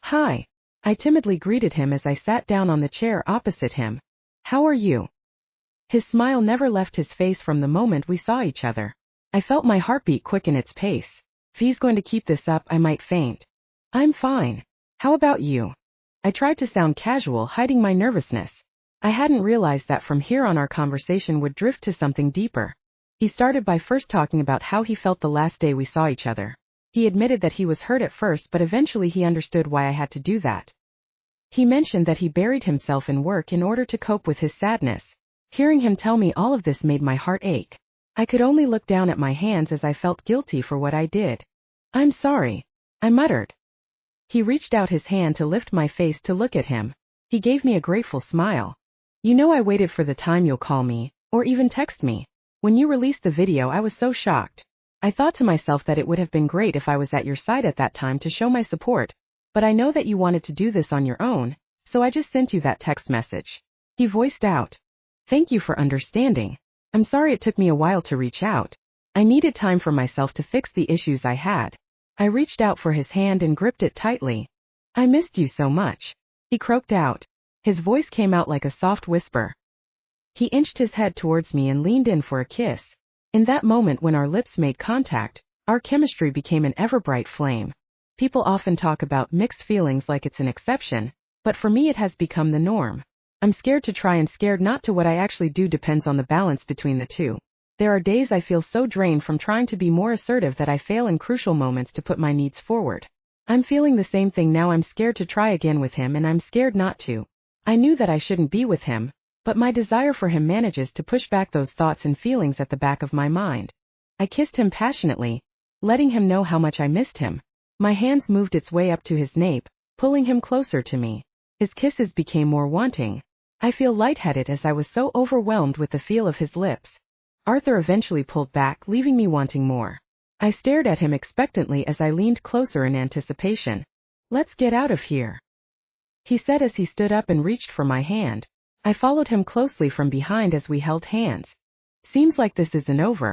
Hi. I timidly greeted him as I sat down on the chair opposite him. How are you? His smile never left his face from the moment we saw each other. I felt my heartbeat quicken its pace. If he's going to keep this up, I might faint. I'm fine. How about you? I tried to sound casual, hiding my nervousness. I hadn't realized that from here on our conversation would drift to something deeper. He started by first talking about how he felt the last day we saw each other. He admitted that he was hurt at first, but eventually he understood why I had to do that. He mentioned that he buried himself in work in order to cope with his sadness. Hearing him tell me all of this made my heart ache. I could only look down at my hands as I felt guilty for what I did. "I'm sorry," I muttered. He reached out his hand to lift my face to look at him. He gave me a grateful smile. "You know, I waited for the time you'll call me, or even text me. When you released the video, I was so shocked. I thought to myself that it would have been great if I was at your side at that time to show my support, but I know that you wanted to do this on your own, so I just sent you that text message." He voiced out. "Thank you for understanding. I'm sorry it took me a while to reach out. I needed time for myself to fix the issues I had." I reached out for his hand and gripped it tightly. "I missed you so much," he croaked out. His voice came out like a soft whisper. He inched his head towards me and leaned in for a kiss. In that moment when our lips made contact, our chemistry became an ever-bright flame. People often talk about mixed feelings like it's an exception, but for me it has become the norm. I'm scared to try and scared not to. What I actually do depends on the balance between the two. There are days I feel so drained from trying to be more assertive that I fail in crucial moments to put my needs forward. I'm feeling the same thing now. I'm scared to try again with him, and I'm scared not to. I knew that I shouldn't be with him, but my desire for him manages to push back those thoughts and feelings at the back of my mind. I kissed him passionately, letting him know how much I missed him. My hands moved its way up to his nape, pulling him closer to me. His kisses became more wanting. I feel lightheaded as I was so overwhelmed with the feel of his lips. Arthur eventually pulled back, leaving me wanting more. I stared at him expectantly as I leaned closer in anticipation. "Let's get out of here," he said as he stood up and reached for my hand. I followed him closely from behind as we held hands. "Seems like this isn't over,"